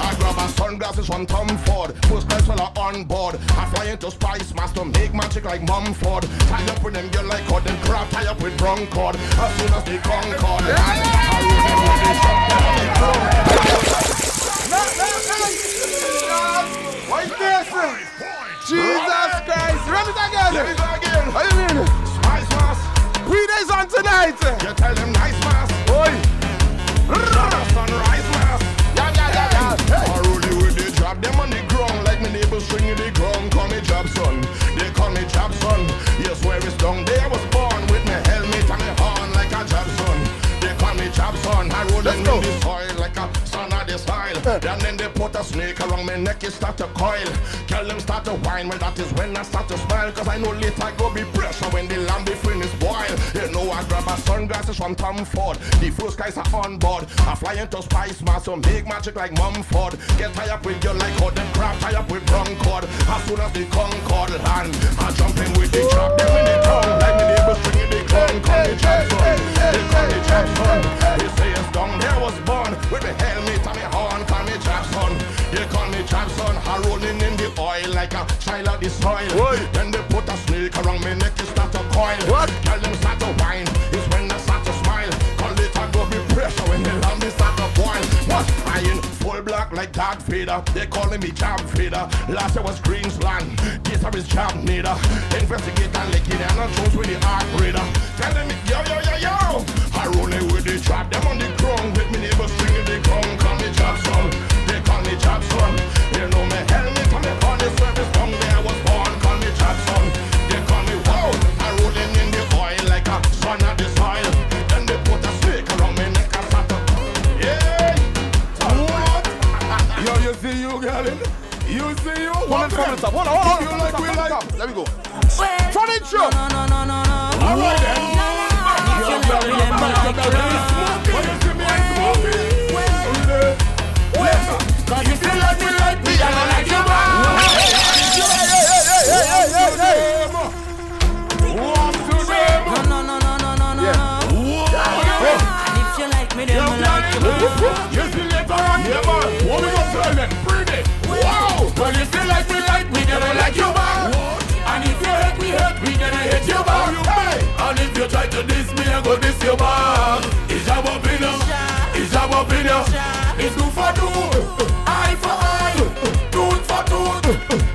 I grab a sunglasses from Tom Ford. First class fella on board. I fly into Spice Master, make magic like Mumford. Tie up with them girl like cord, then crab tie up with wrong cord. As soon as they concord, I roll them with the shot. What's this? Jesus Christ. Run it again. How you mean? Spice Master. Preeday's on tonight. You tell them nice Master. Oi. Sunrise Master. Yeah. I roll you with the job. Them on the ground like my neighbors string in the ground. Call me job son. They call me job son. Yes, where it's down there I was born with my helmet and my horn like a job son. They call me job son. I roll in the soil like a son of the style. And then they put a snake around my neck, it start to coil. Tell them start to whine, well that is when I start to smile. Cause I know later I go be pressure when the lamb be finish boil. You know I grab a sunglasses from Tom Ford. The first guys are on board. I fly into Spice Master, make magic like Mumford. Get tie up with you like cord, then crab tie up with wrong cord. As soon as they concord land, I jump in with the trap. Them in the tongue, like me neighbors stringing the clown. Call me job son, they call me job son. They say it's down there I was born with my helmet and my horn. Call me job son, they call me job son. I rolling in the oil like a child of the soil. Then they put a snake around my neck, it start to coil. Tell them start to whine, it's when I start to smile. Call it a go be pressure when the lamb start to boil. What? I in full black like Darth Vader. They calling me Jam Vader. Last year was Greensland, this time is Jam Nader. Investigate and lick it and I choose with the Ark Raider. Telling me yo. I rolling with the trap, them on the ground with me neighbors stringing the ground. Call me job son, they call me job son. You know me helmet and me on the service down there I was born. Call me job son, they call me wow. I rolling in the oil like a son of the soil. Then they put a snake around me neck and start to Yo, you see you, Garlin? You see you? Hold it from the top. Hold on. You like we like. Let me go. Front intro. All right then. Cause if you like me, I don't like you And if you like me, then I like you. You see later on, yeah man. What we gonna tell them? Preeday. Wow. Cause if you like me, then I like you back. And if you hate me, then I hate you back. And if you try to diss me, I go diss you back. It's your opinion, it's do for do, eye for eye, tooth for tooth.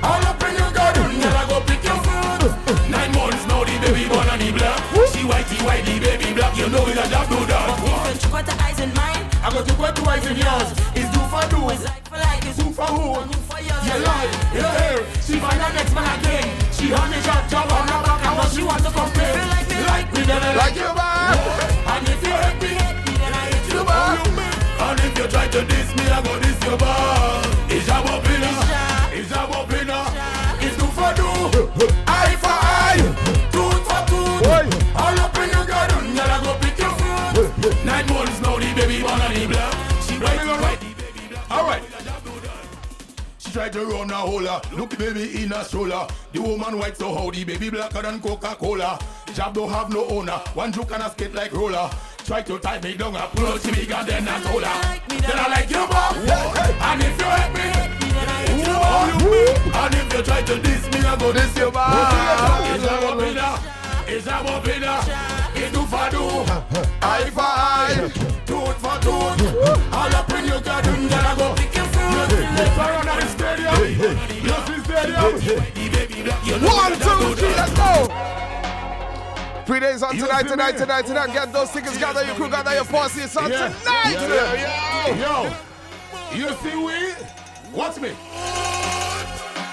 All up in your garden, girl, I go pick your fruit. 9 months now, the baby born on the block. She whitey, baby black, you know it a job do that. If you got the eyes in mine, I got to put 2 eyes in yours. It's do for do, it's like for like, it's who for who. who for yours. You lie, you hear. She find her next man again. She on the job on her back, and what she want to complain. Like me, then I like you back. And if you hate me, then I hate you back. And if you try to diss me, I She try to run a hola. Look baby in a stroller. The woman white so how the baby blacker than Coca-Cola. Job don't have no owner. One joke and a skate like roller. Try to tie me down, I pull out to me and then I told her. Then I like you back. And if you help me, and if you try to diss me, I go diss you back. It's a winner, it's a winner. It's do for do, eye for eye, tooth for tooth. All up in your garden, then I go pick your fruit. Let's run at the stadium. Yes, the stadium. 1, 2, 3, let's go. Preeday's on tonight. Get those tickets, gather your crew, gather your posse. It's on tonight. Yo, you see we? Watch me.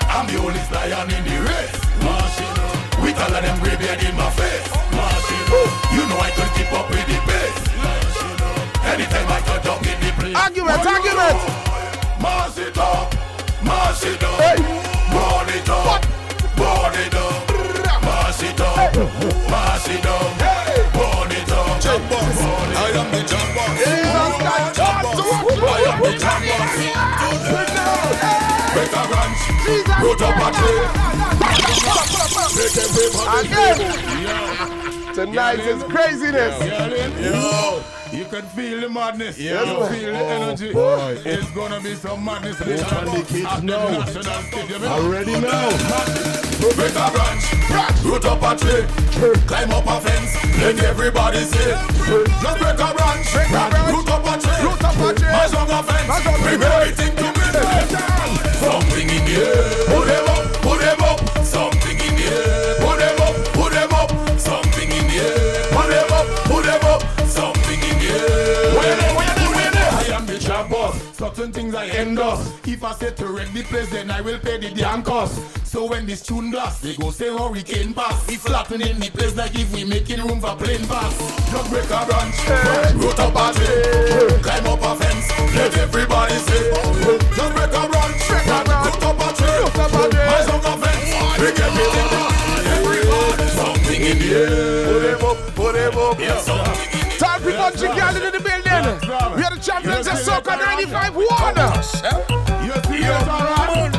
I'm the only lion in the race. With all of them graveyard in my face. You know I can keep up with the pace. Anytime I touch up in the place. Argument. Mash it up. Hey. Burn it up. Mash it up. Burn it up. I am the jump boss. I am the jump boss. Break a branch. Root up a tree. Make everybody. Tonight is craziness. Yo, you can feel the madness. You can feel the energy. It's gonna be some madness. the kids know. Already know. Break a branch, root up a tree, climb up a fence, let everybody say. Just break a branch, root up a tree, mash on a fence, bring everything to me. Something in the air, put them up, something in the air, put them up, something in the air, put them up, something in the air. I am the trap boss, certain things I endorse. If I say to wreck the place, then I will pay the damn cost. So when this tune blast, they go say hurricane pass. We flattening the place like if we making room for plane pass. Just break a branch, root up a tree, climb up a fence, let everybody say. Just break a branch, root up a tree, mash up a fence, break everything down. Everybody, something in the air. Put him up. Yeah, something in the air. Time for Bunji Garlin in the building. We are the champions of Soca 95 1. You see it around.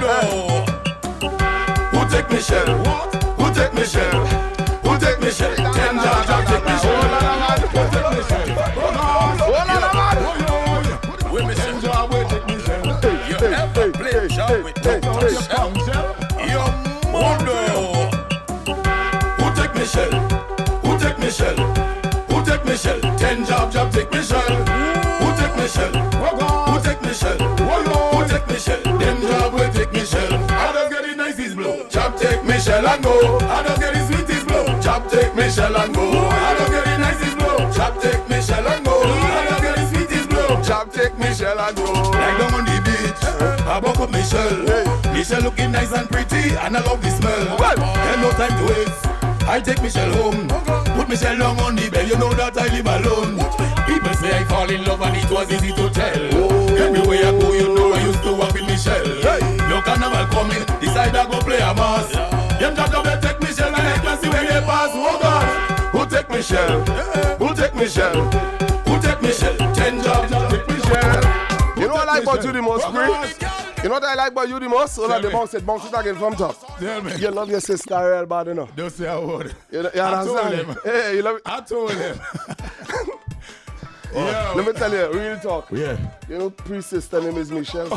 Who take Michelle? What? Who take Michelle? Who take Michelle? 10 jobs, take Michelle. Who take Michelle? We Michelle job, we take Michelle. You ever play job with Michelle? You wonder. Who take Michelle? Who take Michelle? Who take Michelle? 10 job, take Michelle. Who take Michelle? Who take Michelle? Who take Michelle? Them job, we take Michelle. I don't get it nice, blow. Chop take Michelle and go. I don't get it sweet, blow. Chop take Michelle and go. I don't get it nice, blow. Chop take Michelle and go. I don't get it sweet, blow. Chop take Michelle and go. Like down on the beach, I buck up Michelle. Michelle looking nice and pretty, and I love the smell. There's no time to waste. I take Michelle home. Put Michelle down on the bed, you know that I live alone. People say I fall in love and it was easy to tell. Everywhere I go, you know I used to walk with Michelle. No carnival coming, decide I go play a mass. Them just come and take Michelle and I can see where they pass. Oh God, who take Michelle? Who take Michelle? Who take Michelle? 10 jobs, take Michelle. You know what I like about you the most, Bree? You know what I like about you the most? So like the bounce it again from top. Tell me. You love your sister real bad enough. Don't say a word. You understand? Hey, you love it. I told him. Let me tell you, real talk. Yeah. You know, pre-sister name is Michelle.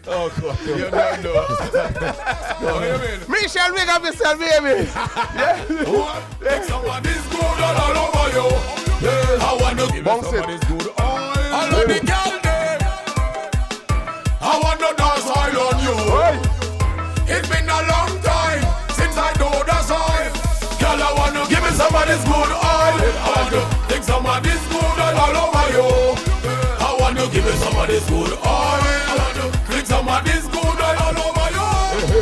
Oh, God. You don't know. What do you mean? Michelle, make up yourself, baby. Yeah. What? Take somebody's good all over you. Yeah. I want to give somebody's good all. I love the girl there. I want to dance all on you. Hey. It's been a long time since I do dance all. Girl, I want to give me somebody's good all. I want to take somebody's good all over you. I want to give me somebody's good all. I want to flick somebody's good all over you.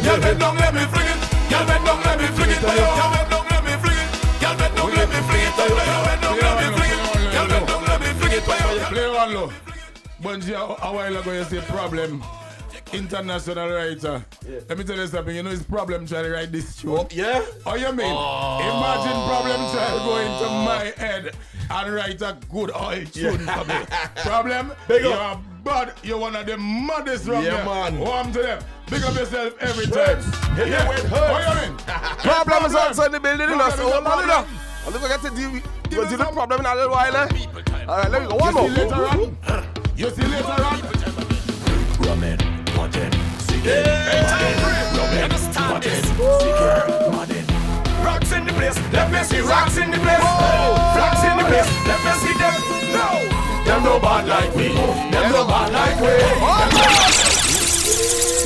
Girl, bend down, let me fling it. Girl, bend down, let me fling it. Girl, bend down, let me fling it. Girl, bend down, let me fling it. Girl, bend down, let me fling it. Girl, bend down, let me fling it. Play one low. Bunji, a while ago you say problem. International writer. Yeah. Let me tell you something. You know his problem trying to write this tune. Oh, yeah? Oh, you mean? Imagine problem trying to go into my head and write a good oil tune for me. Problem? You're bad. You're one of the maddest round Yeah, there. man. Warm to them. Big up yourself every time. Hit Yeah. them with What hurts. you mean? Problem is also in the building, you know, so hold on, you know. Problem. I'm just gonna get to deal with Give the us some- problem in a little while, eh? Alright, let me go. One You see more. later on? You see later on? Ramen, mutton, rocks in the place, let me see rocks in the place. Flags in the place, let me see them. No, them no bad like we. Them no bad like we.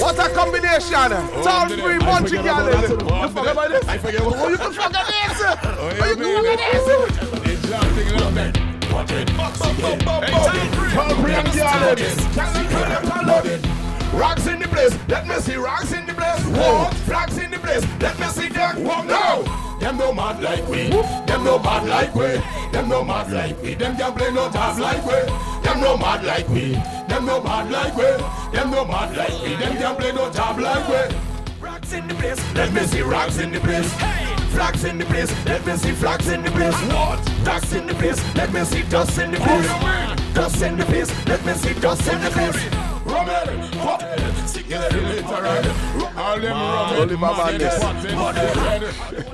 What a combination! Tall did free it? I Bunji forget about Garlin. that. You forget about this? I forget about Oh, you can forget this! Oh, yeah, you can forget this! It's something like that. Tall free and Garlin. Rocks in the place, let me see rocks in the place. What? Flags in the place, let me see them. No, them no mad like we. Them no bad like we. Them no mad like we. Them can play no tab like we. Them no mad like we. Them no bad like we. Them no mad like we. Them can play no tab like we. Rocks in the place, let me see rocks in the place. Flags in the place, let me see flags in the place. What? Dust in the place, let me see dust in the place. Dust in the place, let me see dust in the place. Rommel, what? Later on, all them Only rubbing Baba mad Ness.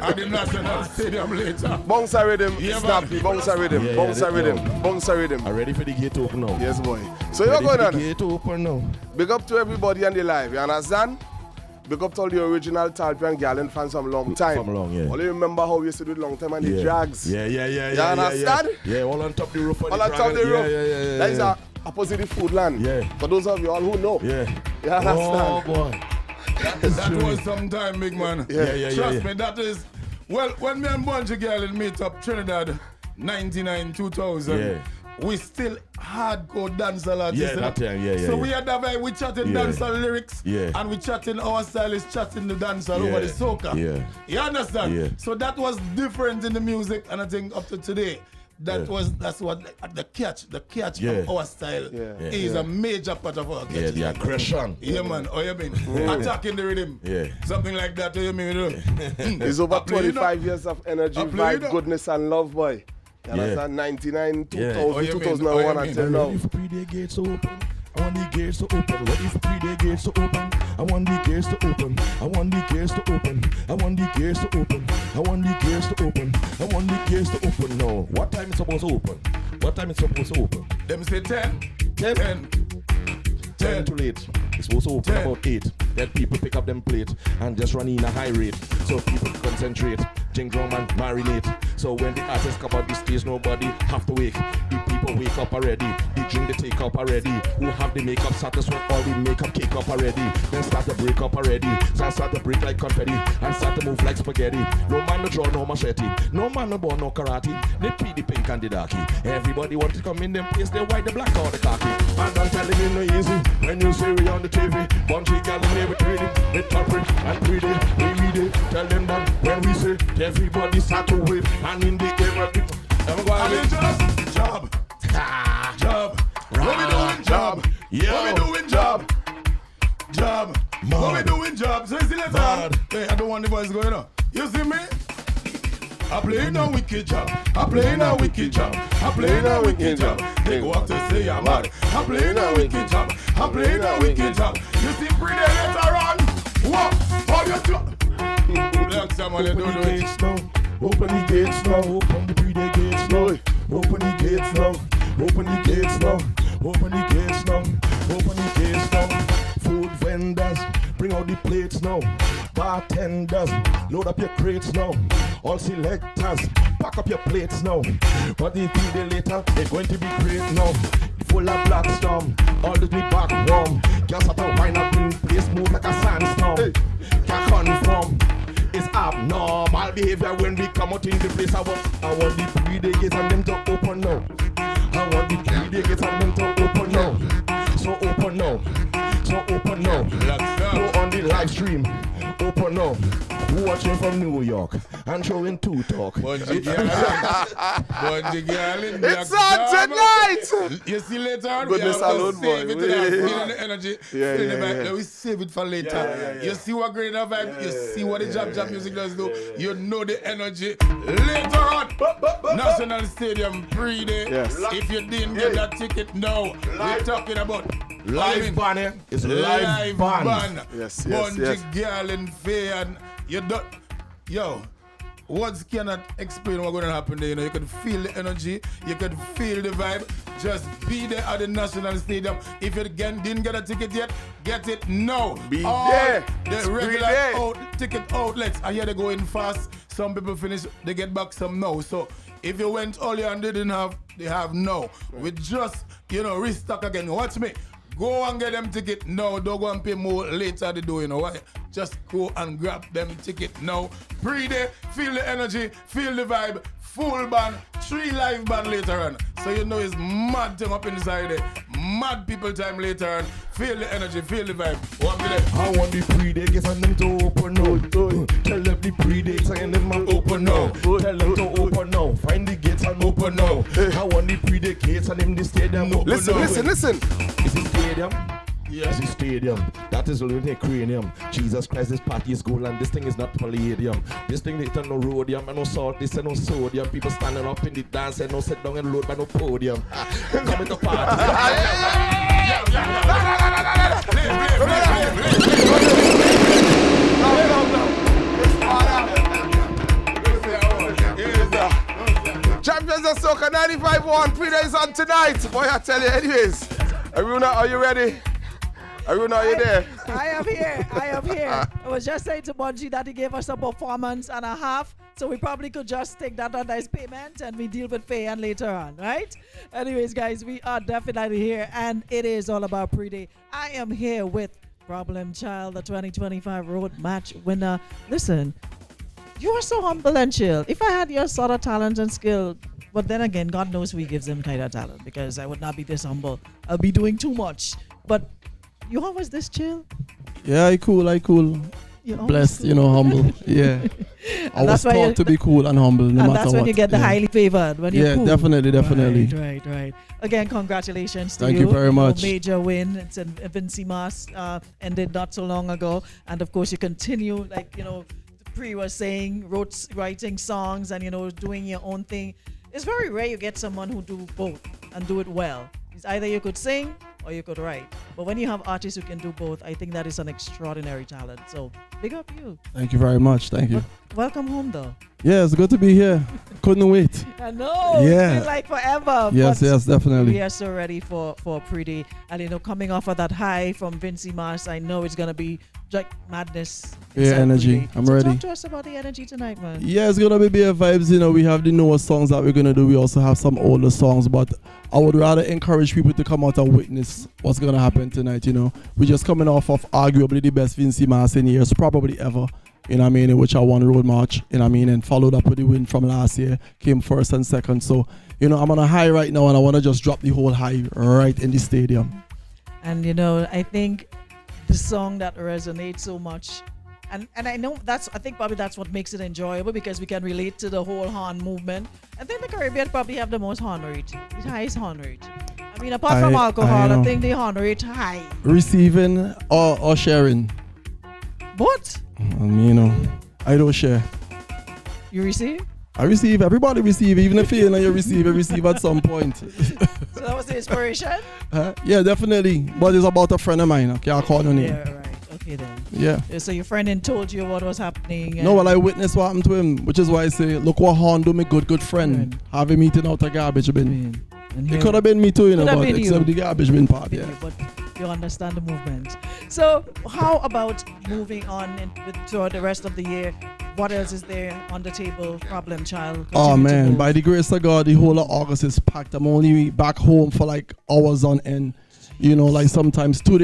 at the National Stadium later. Bounce a rhythm, Yeah, snappy, man. bounce a rhythm, Yeah, bounce a yeah, rhythm, yeah. bounce a rhythm. I'm ready for the gate open now. Yes, boy. So you're Ready going for the on. gate open now. Big up to everybody on the live, you understand? Big up to all the original Talpi and Garlin fans from long time. From long, yeah. Only remember how we used to do it long time and the drags. Yeah. You understand? Yeah, all on top the roof. All on top of the roof. Yeah. That is a opposite the food land. Yeah. For those of you all who know. Yeah. You understand? Oh boy. That was some time, big man. Yeah. Trust me, that is. Well, when me and Bunji Garlin meet up Trinidad, 99, 2000, Yeah. we still hardcore dancehall artists. Yeah, you know? that time, yeah. So we had that vibe, we chatting Yeah. dancehall lyrics, Yeah. and we chatting our style is chatting the dancehall Yeah. over the soca. Yeah. You understand? Yeah. So that was different in the music, and I think up to today, that's what the catch Yeah. of our style is a major part of our catch. Yeah, the aggression. Yeah, man. Oh, you mean attacking the rhythm? Yeah. Something like that. You mean? It's over I play, you know. 25 years of energy, I play, you vibe, know. goodness, and love, boy. You Yeah. understand? 99, 2000, Yeah. Oh, you mean? 2001 Oh, you until mean? now. Ready for Preeday gates to open. I want the gates to open. Ready for Preeday gates to open. I want the gates to open. I want the gates to open. I want the gates to open. I want the gates to open. I want the gates to open. No. What time is supposed to open? What time is supposed to open? Them say 10. 10. 10. 10 too late. It's supposed to open 10. about 8. Then people pick up them plate and just run in a high rate. So people concentrate, jing drum and marinate. So when the artists come out the stage, nobody have to wake. The people wake up already. The drink they take up already. Who have the makeup satisfied all the makeup cake up already. Then start to break up already. So start to break like confetti and start to move like spaghetti. No man no draw no machete. No man no born no karate. They plead the pink and the darky. Everybody want to come in them place. They white, the black or the khaki. And I'm telling you no easy. When you see we on the TV, Bunji Garlin there with Preeday, with Topic and Preeday, we read it. Tell them that when we say everybody start to wave and in the air, And it's just job. Job. What we doing job? Yo. What we doing job? Job. What we doing job? So you see later on. Hey, I don't want the voice going on. You see me? I playing a wicked job. I playing a wicked job. I playing a wicked job. They go up to say I'm mad. I playing a wicked job. I playing a wicked job. You see Preeday later on. What? All your job. Next time when you do it. gates now. Open the gates now. Open the Preeday gates now. Open the gates now. Open the gates now. Open the gates now. Open the gates now. Food vendors, bring out the plates now. Bartenders, load up your crates now. All selectors, pack up your plates now. But the Preeday later, it's going to be great now. Full of black storm, all the way back warm. Just have to wind up in place, move like a sandstorm. Can't confirm. It's abnormal behavior when we come out in the place. I want the Preeday gates and them to open now. I want the Preeday gates and them to open now. So open now. So open now. Go on the live stream. Open now. Who watching from New York and showing two talk. Bunji Garlin. It's on tonight. You see later on, Goodness we have alone, to save boy. it to that feeling the energy. Yeah, Feel the yeah, vibe. yeah. Then we save it for later. You see what great vibe, you see what the jab music does do. You know the energy. Later on, National Stadium Preeday. Yes. If you didn't get that ticket, no. We're talking about Live band, eh? It's live band. Yes, Bunji Garlin, Faye, and you don't. Yo, words cannot explain what's going to happen there. You know, you can feel the energy, you can feel the vibe. Just be there at the National Stadium. If you didn't get a ticket yet, get it now. Be All there. the It's regular Preeday. ticket outlets. I hear they go in fast. Some people finish, they get back some now. So if you went earlier and they didn't have, they have now. We just, restock again. Watch me. Go and get them ticket now. Don't go and pay more later they do, why? Just go and grab them ticket now. Preeday, feel the energy, feel the vibe, full band, 3 live band later on. So it's mad time up inside there. Mad people time later on. Feel the energy, feel the vibe. One minute. I want the Preeday, get them to open now. Tell them the Preeday, saying them open now. Tell them to open now. Find the gates and open now. I want the Preeday gates and in the stadium open Listen, now. listen. Is it stadium? Yes. It's a stadium. That is only cranium. Jesus Christ, this party is gold and this thing is not palladium. This thing they turn no rhodium and no salt, this and no sodium. People standing up in the dance and no sit down and load by no podium. Coming to party. Champions of Soca 95.1. Preeday is on tonight. Boy, I tell you, anyways. Aruna, are you ready? Aruna, are you there? I am here. I was just saying to Bunji that he gave us a performance and a half, so we probably could just take that on as payment and we deal with Faye and later on, right? Anyways, guys, we are definitely here and it is all about Preeday. I am here with Problem Child, the 2025 Road Match winner. Listen, you are so humble and chill. If I had your sort of talent and skill, but then again, God knows who gives them kind of talent because I would not be this humble. I'll be doing too much. But you always this chill? Yeah, I cool. You're always Blessed, cool. humble. Yeah. I was that's why taught to be cool and humble no and matter that's when what. you get the highly favored. When you're Yeah, cool. definitely. Right. Again, congratulations to Thank you very much. Major win. It's in Vinci Mas ended not so long ago. And of course, you continue, Pre was saying, writing songs and, doing your own thing. It's very rare you get someone who do both and do it well. It's either you could sing or you could write. But when you have artists who can do both, I think that is an extraordinary talent. So big up you. Thank you very much. Thank you. But welcome home though. Yeah, it's good to be here. Couldn't wait. I know. Yeah. It's been like forever. Yes, but definitely. we are so ready for Preeday. And coming off of that high from Vinci Mars, I know it's gonna be like madness. Yeah, energy. Preeday. I'm so ready. Talk to us about the energy tonight, man. Yeah, it's gonna be beer vibes. We have the newest songs that we're gonna do. We also have some older songs, but I would rather encourage people to come out and witness what's gonna happen tonight. We're just coming off of arguably the best Vinci Mars in years, probably ever. In which I won Road March. And followed up with the win from last year. Came first and second. So I'm on a high right now, and I want to just drop the whole high right in the stadium. And I think the song that resonates so much. And I know I think probably that's what makes it enjoyable because we can relate to the whole horn movement. I think the Caribbean probably have the most horn rate, the highest horn rate. Apart from alcohol, I think the horn rate high. Receiving or sharing? What? I don't share. You receive? I receive. Everybody receive. Even if you receive at some point. So that was the inspiration? Yeah, definitely. But it's about a friend of mine. Okay, I'll call your name. Yeah, right. Okay then. Yeah. So your friend then told you what was happening. No, well, I witnessed what happened to him, which is why I say, look what Horn do me good friend. Have him eating out a garbage bin. It could have been me too, but except the garbage bin part, yeah. But you understand the movement. So how about moving on throughout the rest of the year? What else is there on the table? Problem Child. Oh man, by the grace of God, the whole of August is packed. I'm only back home for like hours on end. Like sometimes 2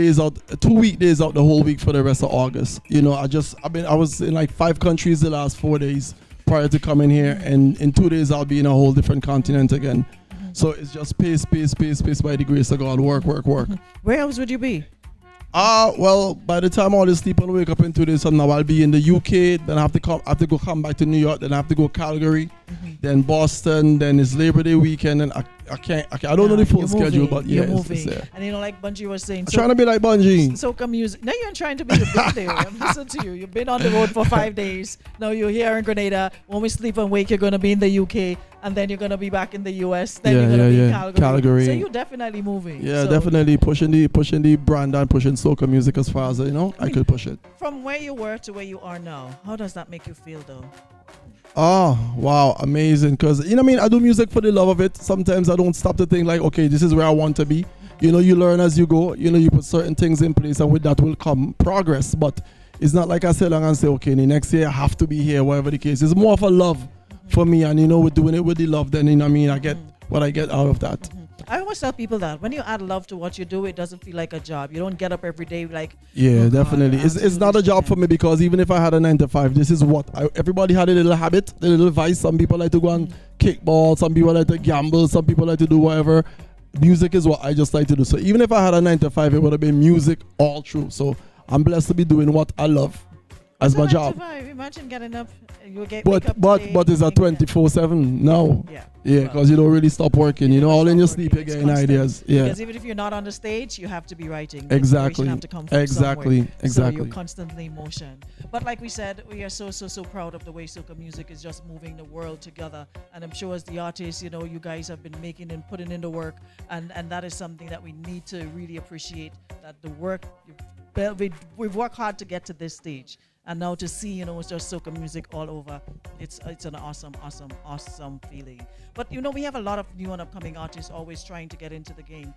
weekdays out the whole week for the rest of August. I was in like 5 countries the last 4 days prior to coming here, and in 2 days I'll be in a whole different continent again. So it's just pace by the grace of God. Work. Where else would you be? Well, by the time all this sleep and wake up into this, now I'll be in the UK. Then I have to come back to New York. Then I have to go Calgary, then Boston. Then it's Labor Day weekend, and I can't. I don't know the full schedule, but yeah, it's there. And like Bunji was saying, I'm trying to be like Bunji. Soca music. No, you ain't trying to be the big there. I'm listening to you. You've been on the road for 5 days. Now you're here in Grenada. When we sleep and wake, you're gonna be in the UK, and then you're gonna be back in the US. Then you're gonna be in Calgary. So you're definitely moving. Yeah, definitely pushing the brand and pushing soca music as far as I could push it. From where you were to where you are now, how does that make you feel though? Oh, wow, amazing. Because, I do music for the love of it. Sometimes I don't stop to think like, okay, this is where I want to be. You learn as you go. You put certain things in place, and with that will come progress. But it's not like I sit along and say, okay, the next year I have to be here, whatever the case. It's more of a love for me. And, we're doing it with the love. Then, I get what I get out of that. I always tell people that when you add love to what you do, it doesn't feel like a job. You don't get up every day like... Yeah, definitely. It's not a job for me, because even if I had a 9 to 5, this is what... everybody had a little habit, a little vice. Some people like to go and kick ball. Some people like to gamble. Some people like to do whatever. Music is what I just like to do. So even if I had a 9 to 5, it would have been music all through. So I'm blessed to be doing what I love as my job. Imagine getting up... But it's a 24/7 now. Yeah, because you don't really stop working. All in your sleep you're getting ideas. Yeah. Because even if you're not on the stage, you have to be writing. Exactly. Have to come from Exactly. somewhere. So you're constantly in motion. But like we said, we are so proud of the way soca music is just moving the world together. And I'm sure as the artists, you guys have been making and putting in the work, and that is something that we need to really appreciate. That the work we've worked hard to get to this stage. And now to see, it's just soca music all over. It's an awesome feeling. But we have a lot of new and upcoming artists always trying to get into the game.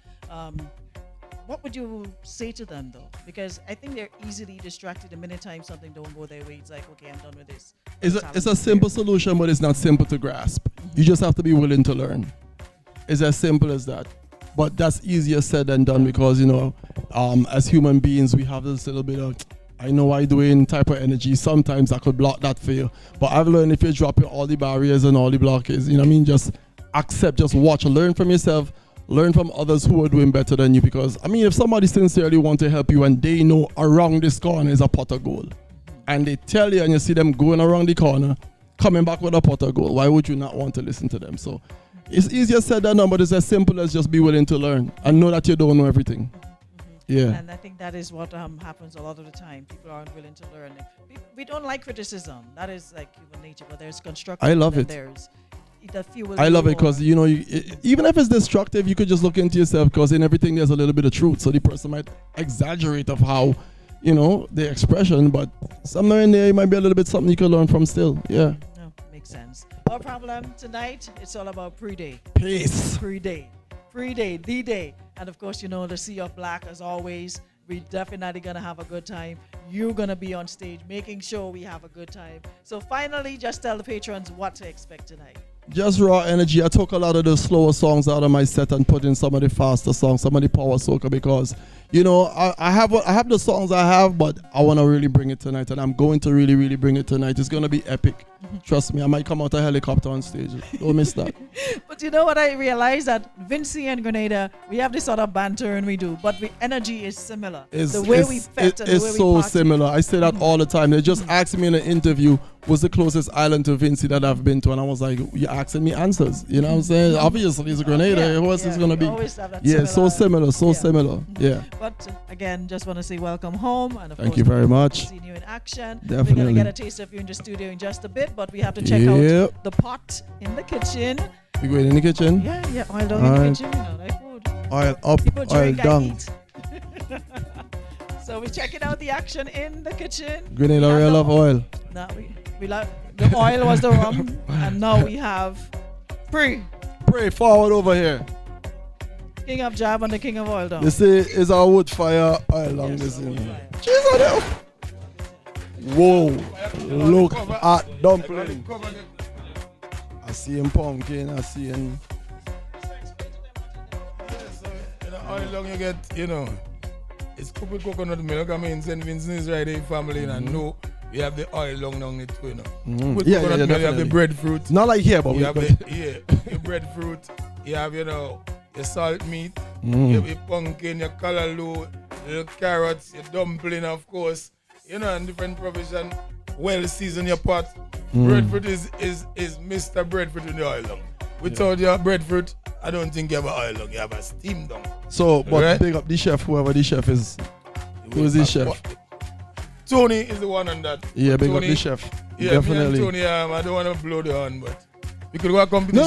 What would you say to them though? Because I think they're easily distracted the minute time something don't go their way. It's like, okay, I'm done with this. It's a simple solution, but it's not simple to grasp. You just have to be willing to learn. It's as simple as that. But that's easier said than done, because as human beings we have this little bit of I know I doing type of energy. Sometimes I could block that for you. But I've learned if you're dropping all the barriers and all the blockades, just accept, just watch, learn from yourself, learn from others who are doing better than you. Because, if somebody sincerely want to help you and they know around this corner is a pot of gold, and they tell you and you see them going around the corner, coming back with a pot of gold, why would you not want to listen to them? So it's easier said than done, but it's as simple as just be willing to learn and know that you don't know everything. Yeah. And I think that is what happens a lot of the time. People aren't willing to learn. We don't like criticism. That is like human nature, but there's constructive. I love it. I love it because, even if it's destructive, you could just look into yourself, because in everything there's a little bit of truth. So the person might exaggerate of how, the expression, but somewhere in there it might be a little bit something you could learn from still. Yeah. No, makes sense. Our problem tonight, it's all about Preeday. Peace. Preeday, the day. And of course, the Sea of Black, as always. We definitely gonna have a good time. You're gonna be on stage making sure we have a good time. So finally, just tell the patrons what to expect tonight. Just raw energy. I took a lot of the slower songs out of my set and put in some of the faster songs, some of the power soca, because I have the songs I have, but I want to really bring it tonight, and I'm going to really, really bring it tonight. It's going to be epic. Trust me, I might come out a helicopter on stage. Don't miss that. But you know what I realized? That Vinci and Grenada, we have this sort of banter and we do, but the energy is similar. The way we felt and the way we It's so similar. I say that all the time. They just asked me in an interview, what's the closest island to Vinci that I've been to? And I was like, you're asking me answers. You know what I'm saying? Obviously, it's Grenada. Who else is going to be? Yeah, so similar. Yeah. But again, just want to say welcome home. And of Thank you very much. Seeing you in action. Definitely. We're going to get a taste of you in the studio in just a bit, but we have to check out the pot in the kitchen. You going in the kitchen? Yeah, oil down in the kitchen. Like food. Oil up, people oil down. So we're checking out the action in the kitchen. Grenada real love oil. No, we love the oil was the rum, and now we have Pray forward over here. King of Jab and the King of Oil down. This is our wood fire oil long this in. Whoa, look at dumpling. I see him pumpkin, I see him. Oil long you get, it's cooked with coconut milk. I mean, St. Vincent is right there, family, and no, we have the oil long on it too, With coconut milk, you have the breadfruit. Not like here, but you have your breadfruit, you have, your salt meat, you have your pumpkin, your callaloo, little carrots, your dumpling, of course. You know, and different provision. Well season your pot. Breadfruit is Mr. Breadfruit in the oil dung. Without your breadfruit, I don't think you have an oil dung. You have a steam dung. So, but right? big up the chef, whoever the chef is. Who is the chef? Tony is the one on that. Yeah, big Tony, up the chef. Yeah, Definitely. me and Tony, I don't want to blow the horn, but we could go a competition.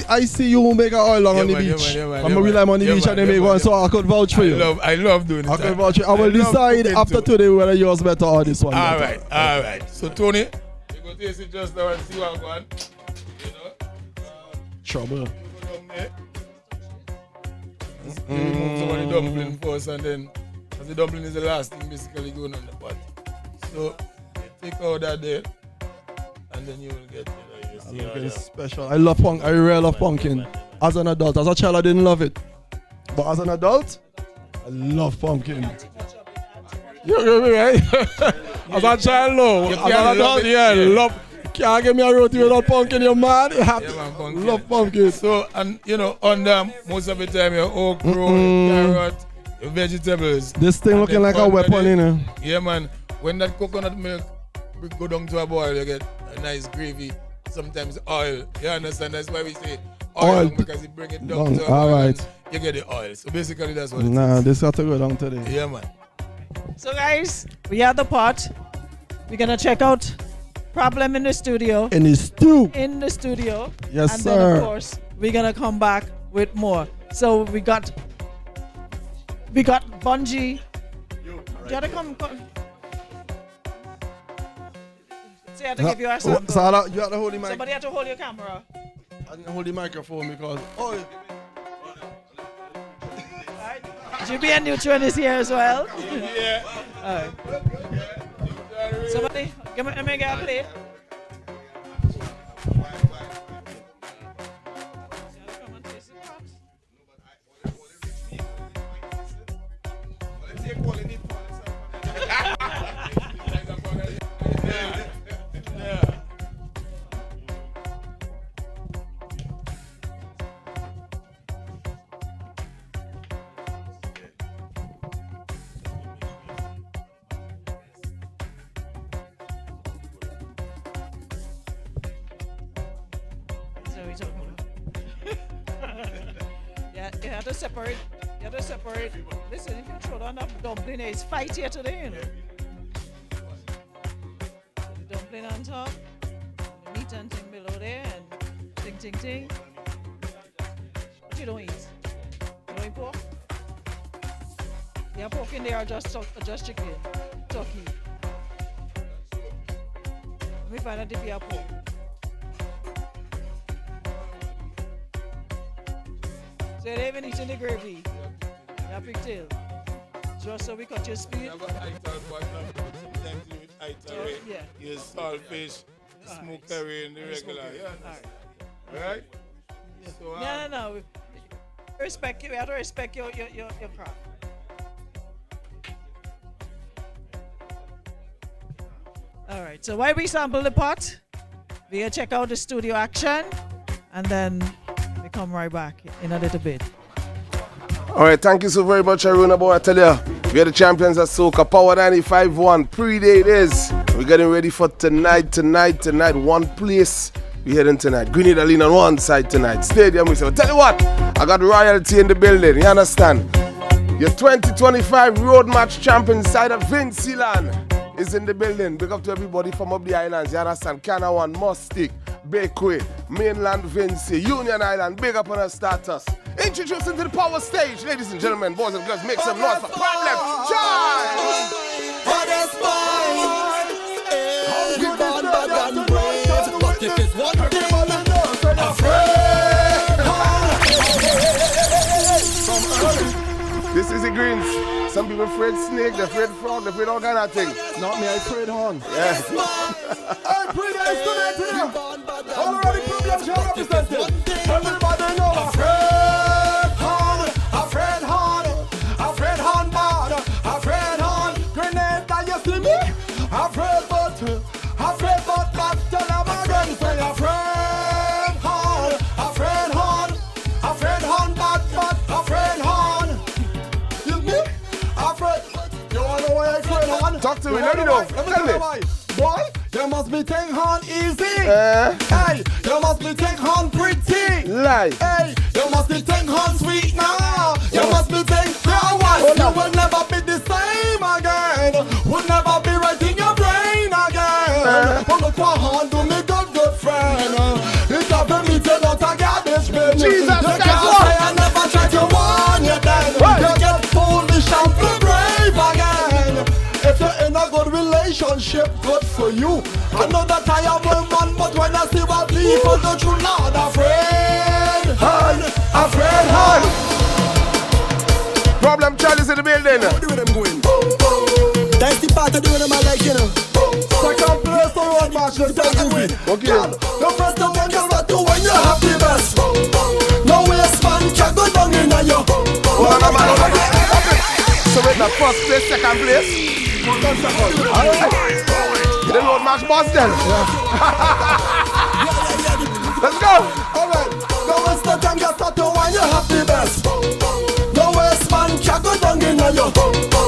I see you make an oil on the beach. I'm going to on the beach and they make one, so I could vouch for you. I love doing it. I could vouch for you. I will decide after today whether yours better or this one. All right. So, Tony, you go taste it just now and see what I'm going. You know? Trouble. Remove some of the dumpling first, and then, because the dumpling is the last thing basically going on the pot. So, you take out that there, and then you will get, It's special. I love pumpkin. I really love pumpkin. As an adult, as a child, I didn't love it, but as an adult, I love pumpkin. You're right. As a child, no. As an adult, love. Can't give me a roti without pumpkin, you man. You have to love pumpkin. So, and you know, under most of the time, your okra, carrot, your vegetables. This thing looking like a weapon, you know. Yeah, man. When that coconut milk go down to a boil, you get a nice gravy. Sometimes oil. You understand? That's why we say oil because it bring it down to a boil. Alright. You get the oil. So basically, that's what it is. Nah, this got to go down today. Yeah, man. So guys, we have the pot. We're gonna check out Problem in the studio. In the stew. In the studio. Yes, and sir. then of course we're gonna come back with more. So we got Bunji. You gotta come. So you have to give you a sample. So you have to hold the mic. Somebody have to hold your camera. I didn't hold the microphone because GB and Neutron is here as well. Yeah. Alright. Somebody, let me get a plate. You have to separate. Listen, if you throw down that dumpling, it's fight here today, you know. The dumpling on top, the meat and thing below there, and ting. What you don't eat? You don't eat pork? You have pork in there or just chicken? Turkey. Let me find out if you have pork. So they even eating the gravy. Yeah, pigtail. Just so we cut your speed. Sometimes you with ital, yeah. Use saltfish, smoked curry in the regular. Yeah. Alright? Yeah. So, No. Respect you. We have to respect your craft. All right. So while we sample the pot, we'll check out the studio action, and then we come right back in a little bit. All right, thank you so very much, Aruna boy. I tell you, we are the champions of Soca. Power 95.1. Preeday it is. We're getting ready for tonight. One place. We're heading tonight. Grenada Lean on one side tonight. Stadium. We say, tell you what, I got royalty in the building. You understand? Your 2025 road match champion side of Vinceland is in the building. Big up to everybody from up the islands. You understand? Canawan, Mustic, Bakeway, Mainland Vinci, Union Island. Big up on our status. Introducing to the power stage, ladies and gentlemen, boys and girls, make some noise for Problem Child! But if it's one thing, This is the Greens. Some people afraid snake, they're afraid frog, they're afraid all kind of things. not me, I afraid horn. Yeah. already Problem Child represented. Everybody know afraid horn, Grenada, you see me? Afraid but back to them again. Say afraid horn, but afraid horn. Talk to me. Let me know. Tell me. Boy, you must be take on easy. Hey, you must be take on pretty. Lie. Hey, you must be take on sweet now. You must be take flowers. You will never be the same again. Will never be right in your brain again. But look what hand do me good friend. It's a very tell out a garbage bin. Jesus, you can't say I never tried to warn you then. You get foolish and be brave again. If you're in a good relationship, good for you. I know that I am a man, but when I see what people do, you not afraid. Afraid. Problem child is in the building. That's the part of the rhythm I like, you know. Second place for road march, let's start moving. Okay. The first time one you start to when you have the best. No waste man can go down in a yo. So wait, the first place, second place. Alright. The road march boss then. Let's go. Alright. The first time you start to when you have the best. No waste man can go down in a yo.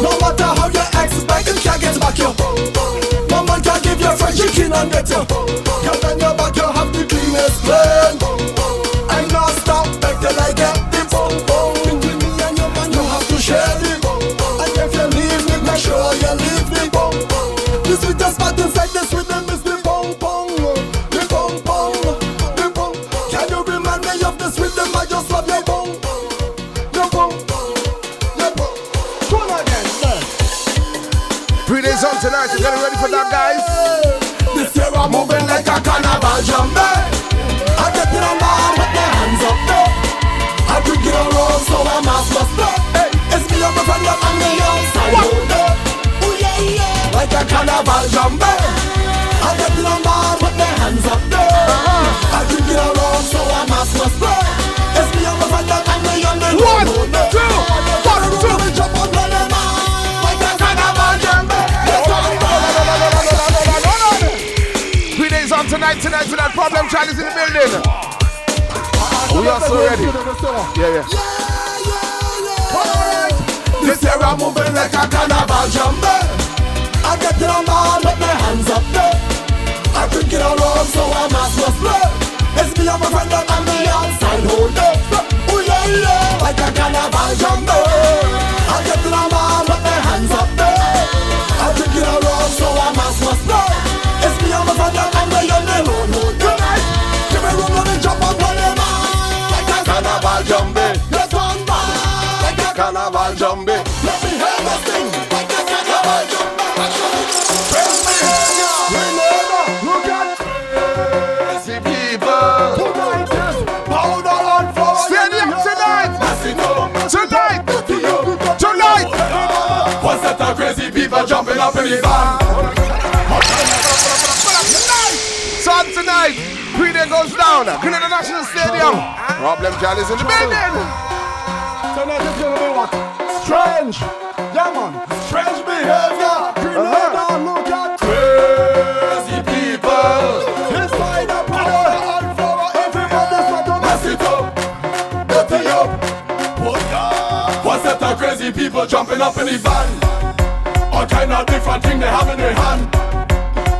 No matter how you expect, it can't get back you. No man can give you fresh chicken and get you. Cause when you're back, you have the cleanest plane. I'm not stop back till I get the bong. Between me and your man, you have to share the bong. And if you leave me, make sure you leave the bong. The sweetest part inside this rhythm is the bong bong. The bong bong. The bong. Can you remind me of this rhythm? I just love your bong. Your bong. Your bong. Tune again. Preeday's on tonight. You getting ready for that, guys? This year I'm moving like a carnival jumbo. I get it on my with my hands up there. I bring it around so I'm a split. Hey, it's me and my friend up on the outside. Oh yeah. Like a carnival jumbo. I get it on my with my hands up there. I bring it around so I'm a split. It's me and my friend up on the outside. 1, 2, 1, 2. Jump on the man. Like a carnival jumbo. Preeday's on tonight. Problem child is in the building. We are so ready. Yeah. This year I'm moving like a carnival jumbo. I get it on my with my hands up there. I bring it around so I'm a split. It's me and my friend up on the outside holder. Oh yeah. Like a carnival jumbo. I get it on my with my hands up there. I bring it around so I'm a split. It's me and my friend up on the holder. Give me room, let me jump up on the man. Like a carnival jumbo. Let's run back. Like a carnival jumbo. Let me hear the thing. Like a carnival jumbo. Praise me, look at crazy people. Powder on floor. Stadium tonight. What's that crazy people jumping up in the van? Son tonight. Preeday goes down. Grenada National Stadium. Problem child is in the building. Tonight is gonna be what? Strange. Yeah man. Strange behavior. Grenada, look at crazy people. Inside the powder on floor. Everybody's got to mess it up. Dirty up. What's that crazy people jumping up in the van? All kind of different thing they have in their hand.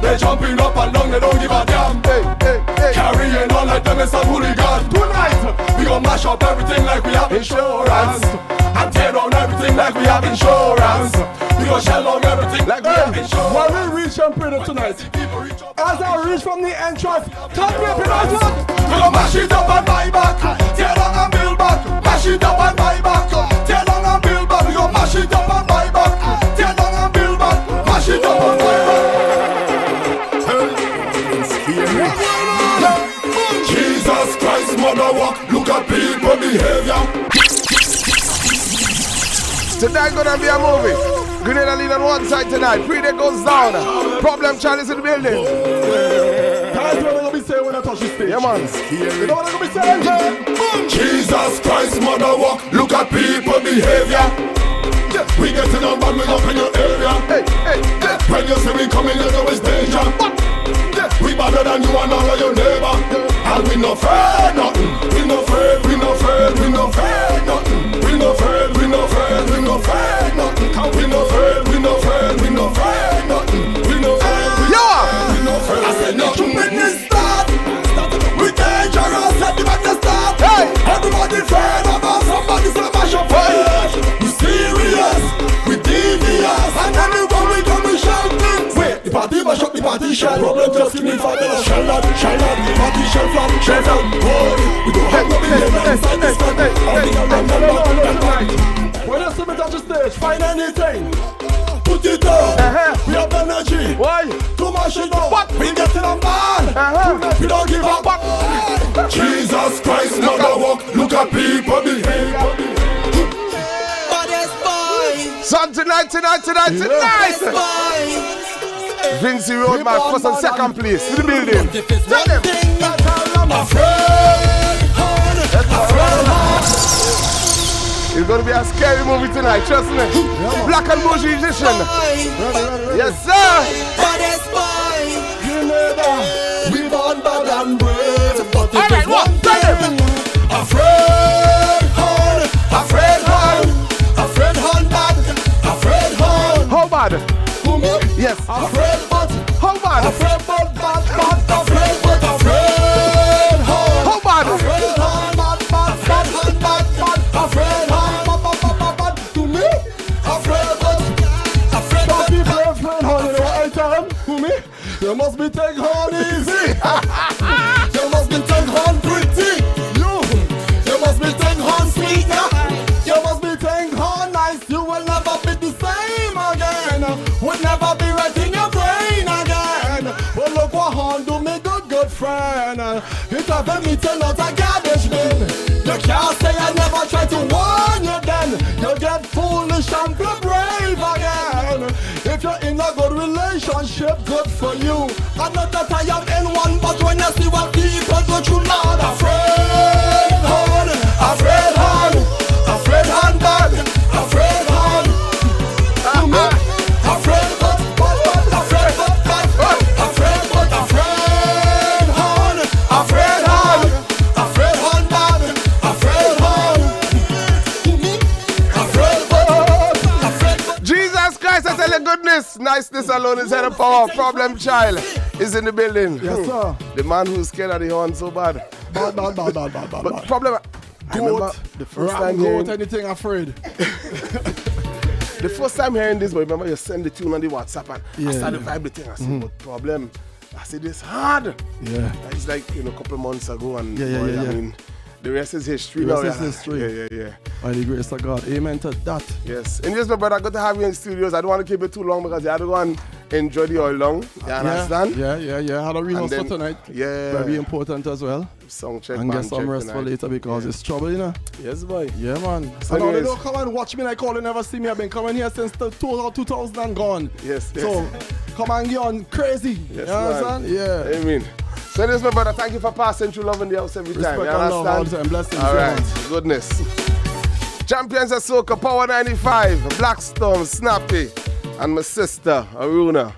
They jumping up and down, they don't give a damn. Carrying on like them is some hooligan. Tonight, we gon' mash up everything like we have insurance. And tear down everything like we have insurance. We gon' shell on everything like we have insurance. When we reach and Preeday tonight, as I reach from the entrance, cut me up in my blood. We gon' mash it up and buy back. Tear down and build back. Mash it up and buy back. Tear down and build back. We gon' mash it up and buy back. Tear down and build back. Mash it up and buy back. Jesus Christ, mother walk, look at people behavior. Tonight gonna be a movie. Grenada lead on one side tonight. Preeday goes down. Problem child is in the building. Guys, what I'm gonna be saying when I touch the stage? Yeah, man. You know what I'm gonna be saying? Jesus Christ, mother walk, look at people behavior. We getting on bad, we up in your area. When you see we coming, you know it's danger. We better than you and all of your neighbor. And we no afraid nothing. We no afraid, we no afraid, we no afraid nothing. We no afraid, we no afraid, we no afraid nothing. We no afraid, we no afraid, we no afraid shell. Problem just give me for the shell that, party shell flat, boy. We don't have no behavior inside this country. When you see me touch the stage, find anything. Put it down. We have energy. Why? Too much it down. We get in a man. We don't give up. Jesus Christ, mother walk. Look at people behave. Son, tonight. Vinci Roadman, first and second place in the building. Tell them. It's gonna be a scary movie tonight, trust me. Black and Bougie edition. Yes, sir. We born bad and brave. But if Alright, what? Tell them. Afraid hand bad. Afraid hand. How bad? Who me? Yes. Afraid but. How bad? Afraid but bad. Afraid but afraid hand. How bad? Afraid hand bad. Afraid hand bad. To me? Afraid but. Afraid but. People are afraid, honey. You know what I tell them? Who me? You must be take horn easy. You must be take horn pretty. You must be take horn sweet. You must be take horn nice. You will never be the same again. Will never be right in your brain again. But look what horn do me good friend. It have me tell out a garbage bin. You can't say I never try to warn you then. You get foolish and be brave again. If you're in a good relationship, good for you. I'm not that I am in one, but when I see what people go through, Lord, afraid hand, Afraid hand bad. Afraid hand. Afraid but. Afraid but. Afraid but. Afraid hand. Afraid hand. Afraid hand bad. Afraid hand. Afraid but. Jesus Christ, I tell you goodness. Niceness alone is head of power. Problem child is in the building. Yes, sir. The man who's scared of the horn so bad. Bad. But problem, I remember the first time hearing, anything afraid. the first time hearing this, but remember you send the tune on the WhatsApp and I started vibrating. I said, what problem? I said, it's hard. Yeah. It's like, a couple of months ago and Yeah. I mean, the rest is history The now. rest is history. Yeah. By the grace of God. Amen to that. Yes. And yes, my brother, good to have you in studios. I don't want to keep it too long because you had to go and enjoy the oil long. You understand? Yeah. Had a rehearsal tonight. Yeah. Very important as well. Song check, And man, get some check rest for tonight. later because it's trouble, you know. Yes, boy. Yeah, man. So And now they anyways- don't come and watch me like all they never see me. I've been coming here since 2000 and gone. Yes. So come and get on crazy. Yes, you understand? man. Yeah. Amen. So this, my brother, thank you for passing through love in the house every time. Respect You and love all understand? the time. Blessings. All yeah, right. man. Goodness. Champions of Soca, Power 95, Blackstorm, Snappy, and my sister, Aruna.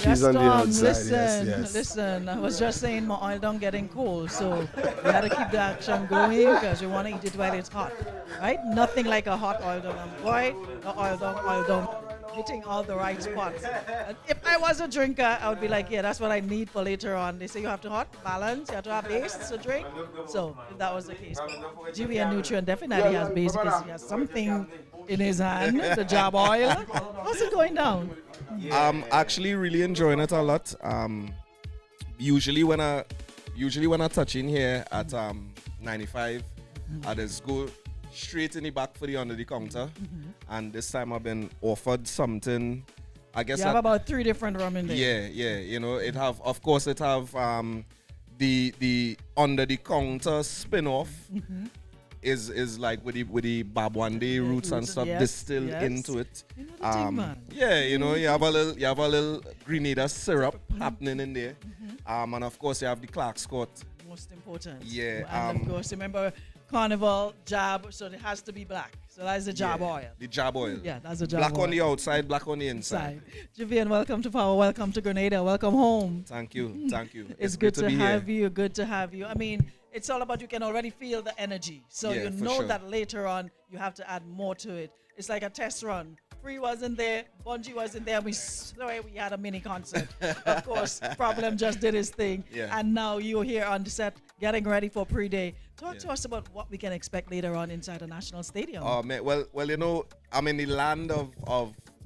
She's on the outside. Listen. I was just saying my oil down getting cold, so we had to keep the action going because we want to eat it while it's hot, right? Nothing like a hot oil down. And boy, the oil down, hitting all the right spots. And if I was a drinker, I would be like, yeah, that's what I need for later on. They say you have to hot, balance, you have to have base to drink. So if that was the case, GV and Nutrient definitely has base because he has something in his hand, the job oil. How's it going down? I'm actually really enjoying it a lot. Usually when I touch in here at 95, I just go straight in the back for the under the counter. And this time I've been offered something. I guess you have about 3 different rum in there. Yeah. It have the under the counter spin-off. Is like with the Babwande roots and stuff distilled into it. You know the thing, man. You have a little Grenada syrup happening in there. And of course you have the Clark Scott. Most important. Yeah. And of course, remember Carnival jab, so it has to be black. So that's the jab oil. The jab oil. Yeah, that's the jab black oil. on the outside, black on the inside. Javian, welcome to Power. Welcome to Grenada. Welcome home. Thank you. It's good to have you. Good to have you. I mean, it's all about you can already feel the energy. So you know that later on you have to add more to it. It's like a test run. Free wasn't there, Bunji wasn't there. We had a mini concert. Of course, Problem just did his thing. Yeah. And now you're here on the set getting ready for Preeday. Talk to us about what we can expect later on inside the National Stadium. Oh man, well, I'm in the land of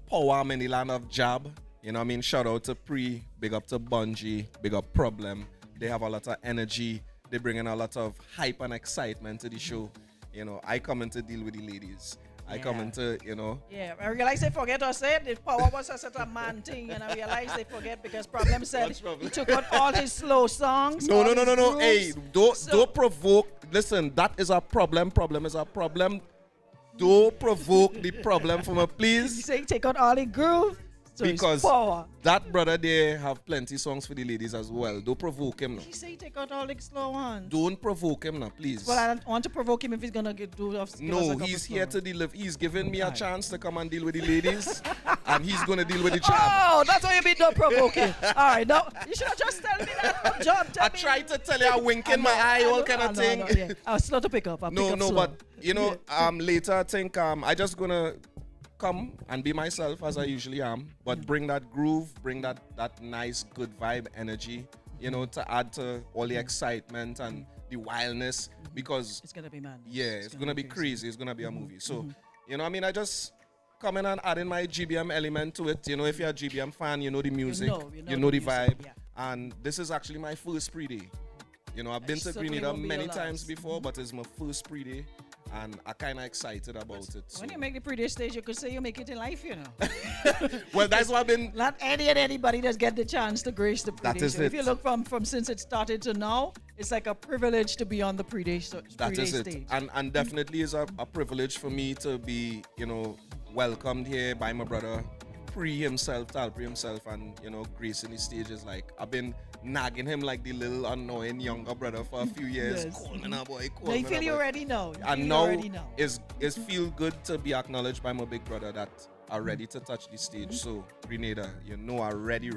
power, I'm in the land of jab. You know what I mean? Shout out to Pre, big up to Bunji, big up Problem. They have a lot of energy. They bring in a lot of hype and excitement to the show. You know, I come in to deal with the ladies. I come into, you know. Yeah, I realize they forget to say it. The power was a certain man thing, and I realize they forget because Problem said he took out all his slow songs. No. Hey, don't provoke. Listen, that is a problem. Problem is a problem. Don't provoke the problem from a please. You say take out all the groove. So because power. that brother there have plenty songs for the ladies as well. Don't provoke him now. He say take out all the slow ones. Don't provoke him now, please. Well, I don't want to provoke him if he's gonna do off. No, he's here to deliver. He's giving me a chance to come and deal with the ladies, and he's gonna deal with the job. Oh, that's why you mean no provoking. All right, no, you should have just tell me that. John, I tried to tell you, I wink in my eye, all kind of thing. Yeah. I was slow to pick up. But you know, later I think I just gonna come and be myself as I usually am, but bring that groove, bring that nice, good vibe, energy, you know, to add to all the excitement and the wildness, because it's gonna be mad. Yeah, it's gonna be crazy. It's gonna be a movie. So, you know, I mean, I just come in and add in my GBM element to it. You know, if you're a GBM fan, you know the music, you know the vibe, and this is actually my first Preeday. You know, I've been to Grenada many times before, but it's my first Preeday. And I'm kind of excited about it. So. When you make the Preeday stage, you could say you make it in life, you know. Well, that's what I've been. Not anybody does get the chance to grace the Preeday. That is show. it. If you look from since it started to now, it's like a privilege to be on the Preeday stage. That is it. And definitely is a privilege for me to be, you know, welcomed here by my brother Pre himself, Talpre himself, and, you know, gracing the stages. Like, I've been nagging him like the little annoying younger brother for a few years. Yes. Call me now, boy. Now you feel you already know. And now it's feel good to be acknowledged by my big brother that are ready to touch the stage. So, Grenada, you know, are ready.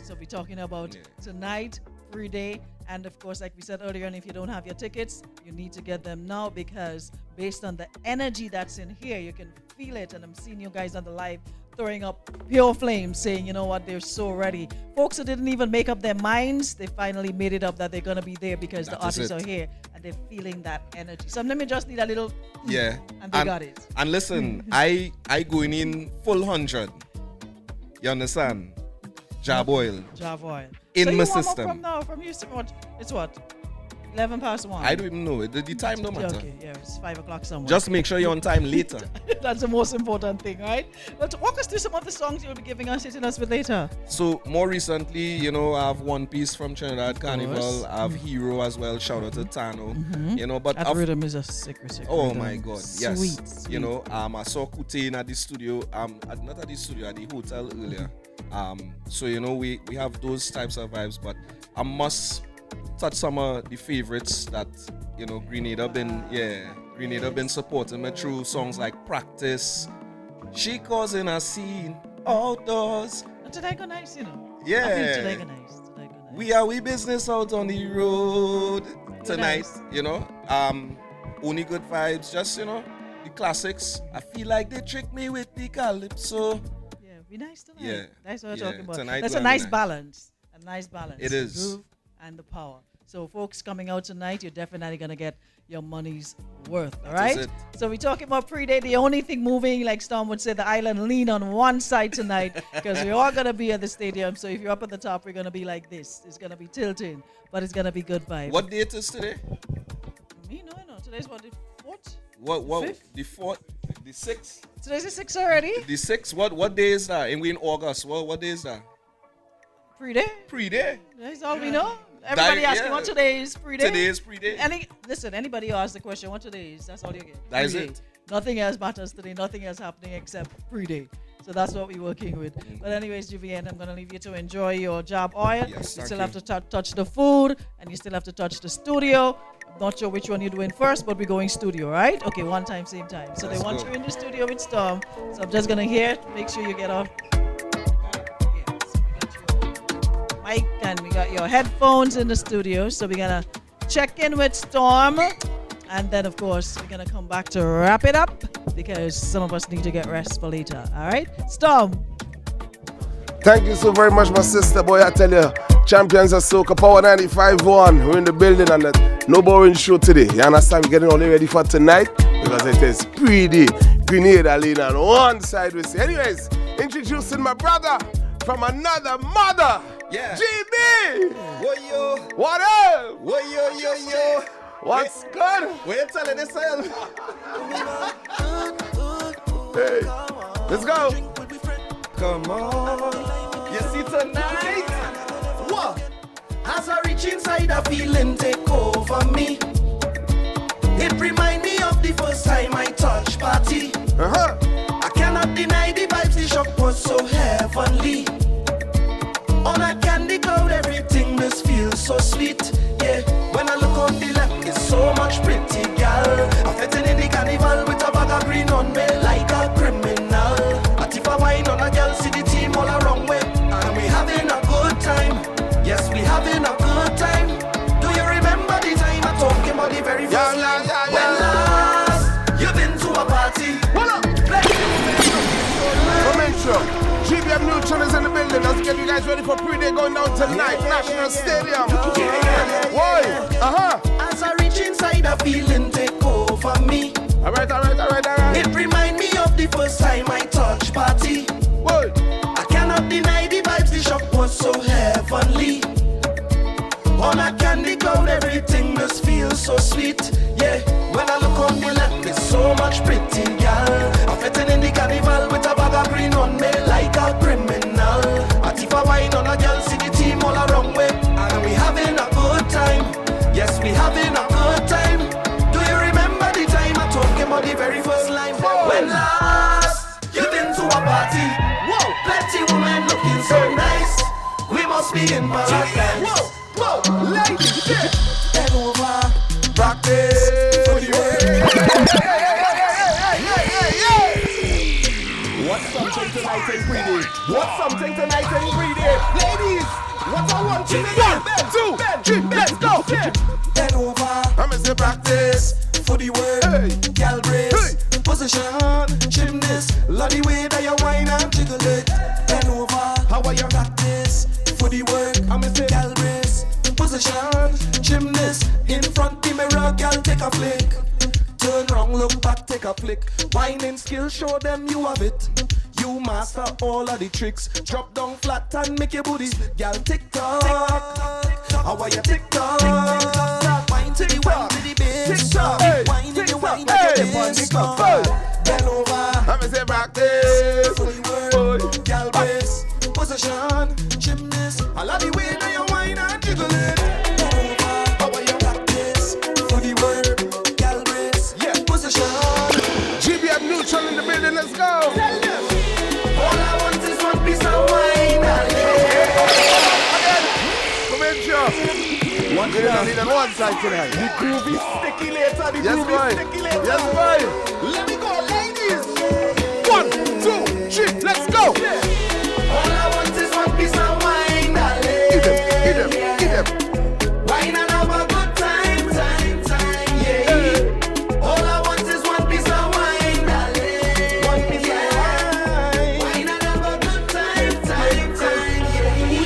So we're talking about tonight, Preeday, and of course, like we said earlier, and if you don't have your tickets, you need to get them now, because based on the energy that's in here, you can feel it. And I'm seeing you guys on the live throwing up pure flames, saying, you know what, they're so ready. Folks who didn't even make up their minds, they finally made it up that they're going to be there because the artists are here and they're feeling that energy. So let me just need a little and they got it. And listen, I going in full 100. You understand? Job oil. In so my you system. From now, from you, it's what? 11 past 1. I don't even know. The time don't matter. Okay, yeah, it's 5 o'clock somewhere. Just make sure you're on time later. That's the most important thing, right? But walk us through some of the songs you'll be giving us, hitting us with later. So more recently, you know, I have One Piece from Trinidad Carnival. I have Hero as well. Shout out to Tano. You know, but that rhythm is a secret. Oh my God, yes. Sweet. You know, I saw Kutain at the studio. Not at the studio, at the hotel earlier. So you know, we have those types of vibes, but I must touch some of the favorites that, you know, Grenada been supporting me through songs like Practice, She Causing a Scene, Outdoors. Today go nice, you know. Yeah. I feel today go nice. We business out on the road tonight, nice. You know. Only good vibes, just, you know, the classics. I feel like they tricked me with the calypso. Yeah, be nice tonight. Yeah. That's what we're talking about. Tonight that's a nice balance. A nice balance. It is. The groove and the power. So folks coming out tonight, you're definitely going to get your money's worth, all right? So we're talking about Preeday. The only thing moving, like Storm would say, the island lean on one side tonight, because we're all going to be at the stadium. So if you're up at the top, we're going to be like this. It's going to be tilting, but it's going to be good vibes. What date is today? Me, no. Today's what, the 4th? What? 5th? The 4th? The 6th? Today's the 6th already? The 6th? What day is that? And we in August. What day is that? Preeday. Preeday. That's all we know. Everybody asking what today is Preeday. Today is Preeday. Listen, anybody who asks the question what today is, that's all you get. That is it. Nothing else matters today. Nothing else happening except Preeday. So that's what we're working with. But anyways, Juvienne, I'm going to leave you to enjoy your job oil. Yes, you still have to touch the food, and you still have to touch the studio. I'm not sure which one you're doing first, but we're going studio, right? Okay, one time, same time. So they want you in the studio with Storm. So I'm just going to hear it. Make sure you get off. Mic, and we got your headphones in the studio, so we're gonna check in with Storm, and then of course we're gonna come back to wrap it up because some of us need to get rest for later. All right, Storm. Thank you so very much, my sister. Boy, I tell you, champions of Soca Power 95.1. We're in the building and no boring show today. You understand? We're getting all ready for tonight because it is Preeday. Grenada lean on one side we say. Anyways, introducing my brother from another mother. Yeah. GB. Yo. What up? Yo. What's good? Where you telling yourself? Hey, let's go. Come on. You see tonight? What? As I reach inside, a feeling take over me. It remind me of the first time I touched party. I cannot deny the vibes, the shock was so heavenly. On a candy cloud, everything just feels so sweet. Yeah, when I look on the left, it's so much pretty girl. I'm fitting in the carnival with a bag of green on me like a criminal. A tip of wine on a girl, see the team all around way. And we having a good time. Yes, we having a good time. Do you remember the time I talking about the very first time? When last you've been to a party? Hold up. Make sure GBM Neutral is in the building. Let's get you guys ready for Preeday going down tonight. National Stadium. Boy. As I reach inside, a feeling take over me. Alright. It remind me of the first time I touched party. Boy. I cannot deny the vibes, the shock was so heavenly. On a candy cloud, everything just feels so sweet. Yeah, when I look on the left, it's so much pretty girl. I'm fitting in the carnival with a bag of green on me like a criminal. A tip of wine on a girl, see the team all around way. And we having a good time. Yes, we having a good time. Do you remember the time I talking about the very first line? When last you've been to a party? Whoa, plenty women looking so nice. We must be in paradise. Whoa, ladies, yeah. Head over, practice for the world. What's something tonight in Preeday? What's something tonight in Preeday? Ladies, what I want you to do? 1, 2, 3, let's go. Head over, I'm gonna practice for the world. Gal brace, position, gymnast. Love the way that you whine and jiggle it. Head over, how are you practice for the work? I'm gonna say gal brace, position, gymnast. In front the mirror, gal take a flick. Turn round, look back, take a flick. Whining skill, show them you have it. You master all of the tricks. Drop down flat and make your booty. Gal tick tock. How are you tick tock? Wine to the wine to the bass. Tick tock. Wine to the wine to the bass. Bend over. I'm gonna say practice. Fully work. Gal brace. Position. Gymnast. I love the way that you whine and jiggle it. How are you practice? Fully work. Gal brace. Yeah. Position. GBM Neutral in the building. Let's go. Tell them. All I want is one piece of wine. Come in, Joe. One thing I need on one side tonight. The groove is sticky later. The Yes, groove boy. is sticky later. Yes, boy. Let me go, ladies. 1, 2, 3, let's go. All I want is one piece of wine, darling. Eat them. Wine and have a good time, yeah. All I want is one piece of wine, darling. One piece of wine. Wine and have a good time,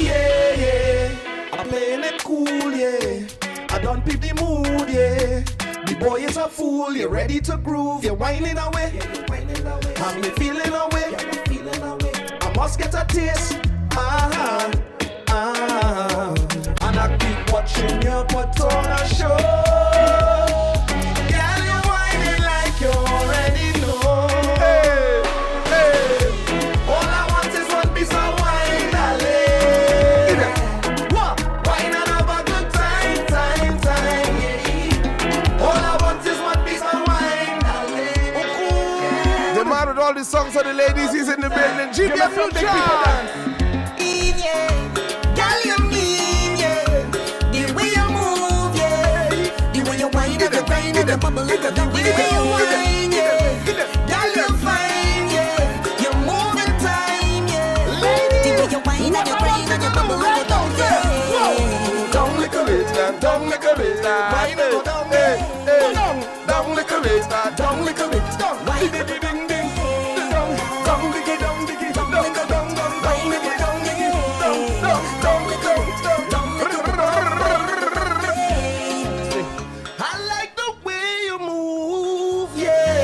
yeah. I'm playing it cool, yeah. I don't pick the mood, yeah. The boy is a fool, you're ready to groove. You're whining away, have me feeling away. I must get a taste, and I keep watching you put on a show. Girl, you're whining like you already know. All I want is one piece of wine, darling. Wine and have a good time, yeah. All I want is one piece of wine, darling. The man with all the songs for the ladies, he's in the building. GBM Neutral. Girl, you mean, yeah. The way you move, yeah. The way you whine and the grind and the bubble and the way you whine, yeah. Girl, you fine, yeah. You're moving time, yeah. The way you whine and the grind and the bubble and the yeah. Don't lick a bitch, man. Don't lick a bitch, man. Wine and go down, yeah. Don't lick a bitch, man. Don't lick a bitch, don't. Wine and go down, don't lick it, don't lick it, don't lick it, don't lick it, don't lick it, don't lick it, don't lick it. I like the way you move, yeah.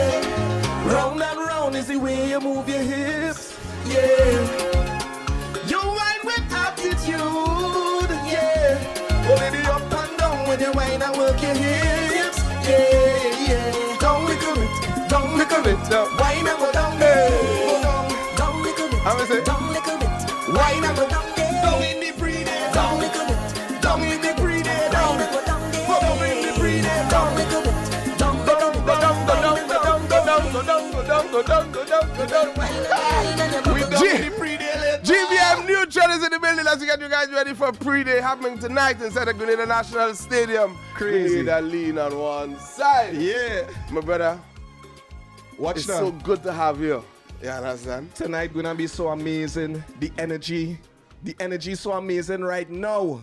Wine and go down there. Go down. Down little bit. I'm gonna say. Down little bit. Wine and go down there. Down in the Preeday. Down little bit. Down in the Preeday. Down. Go down there. Go down in the Preeday. Down little bit. Down. Go down. Go down. Go down. Go down. Go down. Go down. Go down. Go down. Go down. Go down. We down in the Preeday. GBM New Trend is in the building as we get you guys ready for Preeday happening tonight inside the Grenada National Stadium. Crazy. Grenada lean on one side. Yeah. My brother, Watch it's that. so good to have you. You understand? Tonight gonna be so amazing. The energy is so amazing right now.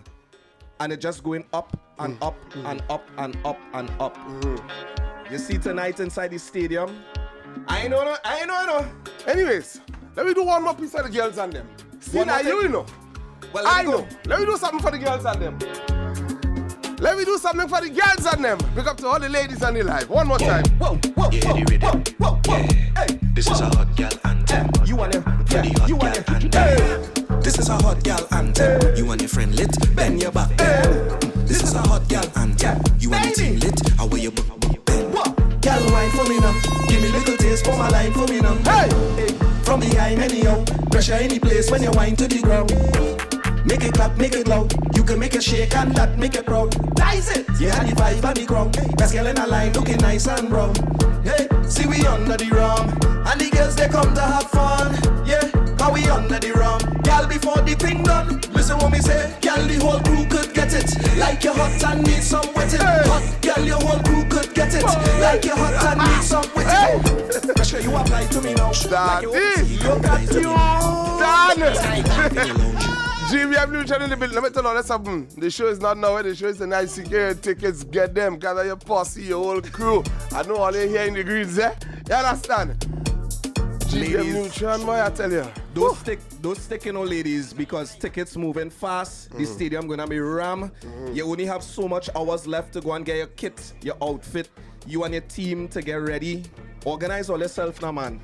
And it's just going up and up and up and up and up. You see tonight inside the stadium. I know. Anyways, let me do one more piece of the girls and them. See One now, more thing. you know. Well, I know. Let me do something for the girls and them. Let me do something for the girls and them. Big up to all the ladies on the live. One more time. Whoa. Yeah, the rhythm. Hey. This is a hot girl anthem. You want For the hot you girl want anthem. This is a hot girl anthem. You and your friend lit, bend your back. This is a hot girl anthem. You and your team lit, how will you bend? Girl, wine for me now. Give me little taste for my line for me now. Hey! From behind anyhow. Pressure any place when you wine to the ground. Make it clap, make it loud. You can make it shake and that make it proud. Dice it! You had the vibe and the crowd. Best girl in a line looking nice and brown. Hey, see we under the rum. And the girls they come to have fun. Yeah, cause we under the rum. Girl before the thing done. Listen what me say. Girl the whole crew could get it. Like you're hot and need some wetting. Hot girl your whole crew could get it. Like you're hot and need some wetting. Pressure you apply to me now. Like you got to GBM New Trend in the building. Let me tell you something. The show is not nowhere. The show is tonight. Secure tickets. Get them. Gather your posse, your whole crew. I know all you here in the greens, eh? You understand? GBM New Trend, boy, I tell you. Those sticking on ladies because tickets moving fast. The stadium gonna be ram. You only have so much hours left to go and get your kit, your outfit, you and your team to get ready. Organize all yourself now, man.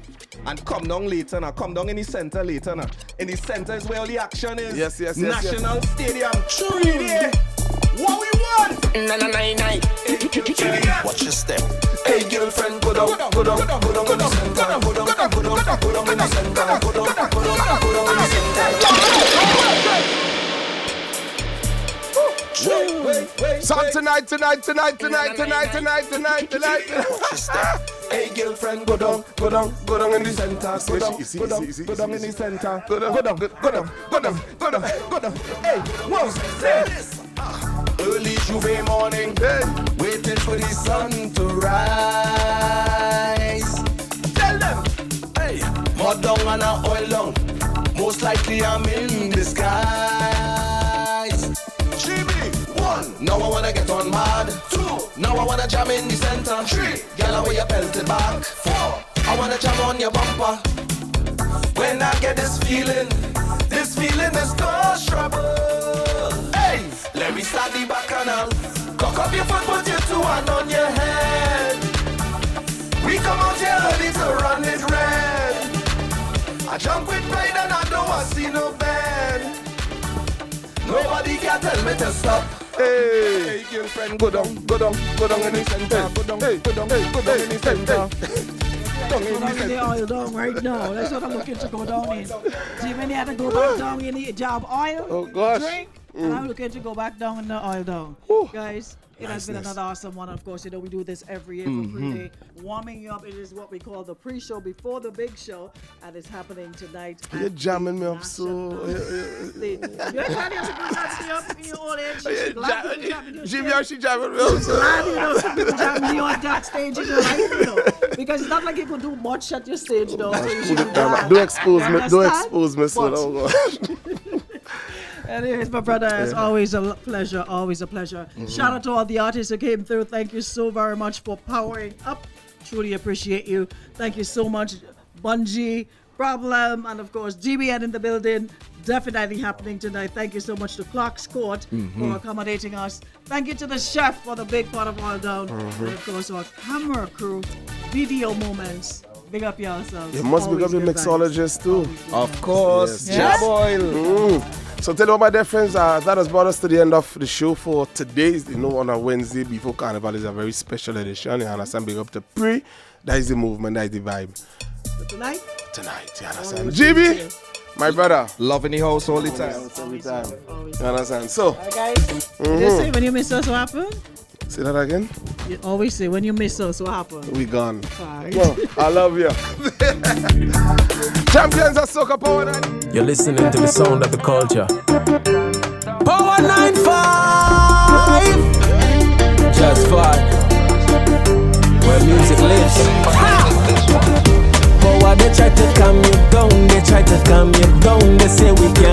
And come down later now. Come down in the center later now. In the center is where all the action is. Yes. National Stadium. Preeday. What we want? Nah. Watch your step. Hey girlfriend, go down in the center. Go down in the center. Go down in the center. So tonight. Watch your step. Hey girlfriend, go down in the center. Go down in the center. Go down. Hey, whoa, say this. Early Juve morning, waiting for the sun to rise. Tell them, hey, mud down and a oil down. Most likely I'm in disguise. GB, 1. Now I wanna get on mad. 2. Now I wanna jam in the center. 3. Girl, away your pelted back. 4. I wanna jam on your bumper. When I get this feeling is cause trouble. Hey, let me start the bacchanal. Cock up your foot, put your 2 hand on your head. We come out here ready to run it red. I jump with pride and I don't want to see no band. Nobody can tell me to stop. Hey, girlfriend, go down in the center. Go down in the center. Go down in the oil down right now. That's what I'm looking to go down in. See, when you have to go back down in the job oil, Oh, gosh. drink, and I'm looking to go back down in the oil down. Guys, it has been another awesome one. Of course, we do this every year for Preeday. Warming you up, it is what we call the pre-show before the big show, and it's happening tonight. You're jamming me up so. You're trying to stay up in your old age. GBM, she jamming me up so. Jamming you on that stage, you know, because it's not like you could do much at your stage, though. So you should Don't expose me, so oh gosh. Anyways, my brother, it's always a pleasure, Shout out to all the artists who came through. Thank you so very much for powering up. Truly appreciate you. Thank you so much, Bunji, Problem, and of course, GBN in the building. Definitely happening tonight. Thank you so much to Clark's Court for accommodating us. Thank you to the chef for the big part of all down. And of course, our camera crew, video moments. Big up yourselves. You must big up the mixologist too. Of course, Yes. Jab Oil. So tell you what, my dear friends, that has brought us to the end of the show for today. You know, on a Wednesday before Carnival is a very special edition. You understand? Big up to Pre. That is the movement, that is the vibe. Tonight? Tonight, you understand? GB, my brother. Love in the house all the time. Every time. You understand? So, Alright, guys. They say when you miss us, what happened? say that again. You always say when you miss us, what happened? We gone. Alright. Well, I love you. Champions of Soca Power 9. You're listening to the sound of the culture. Power 95! Just vibe. Where music lives. Power, they try to calm you down. They try to calm you down. They say we can't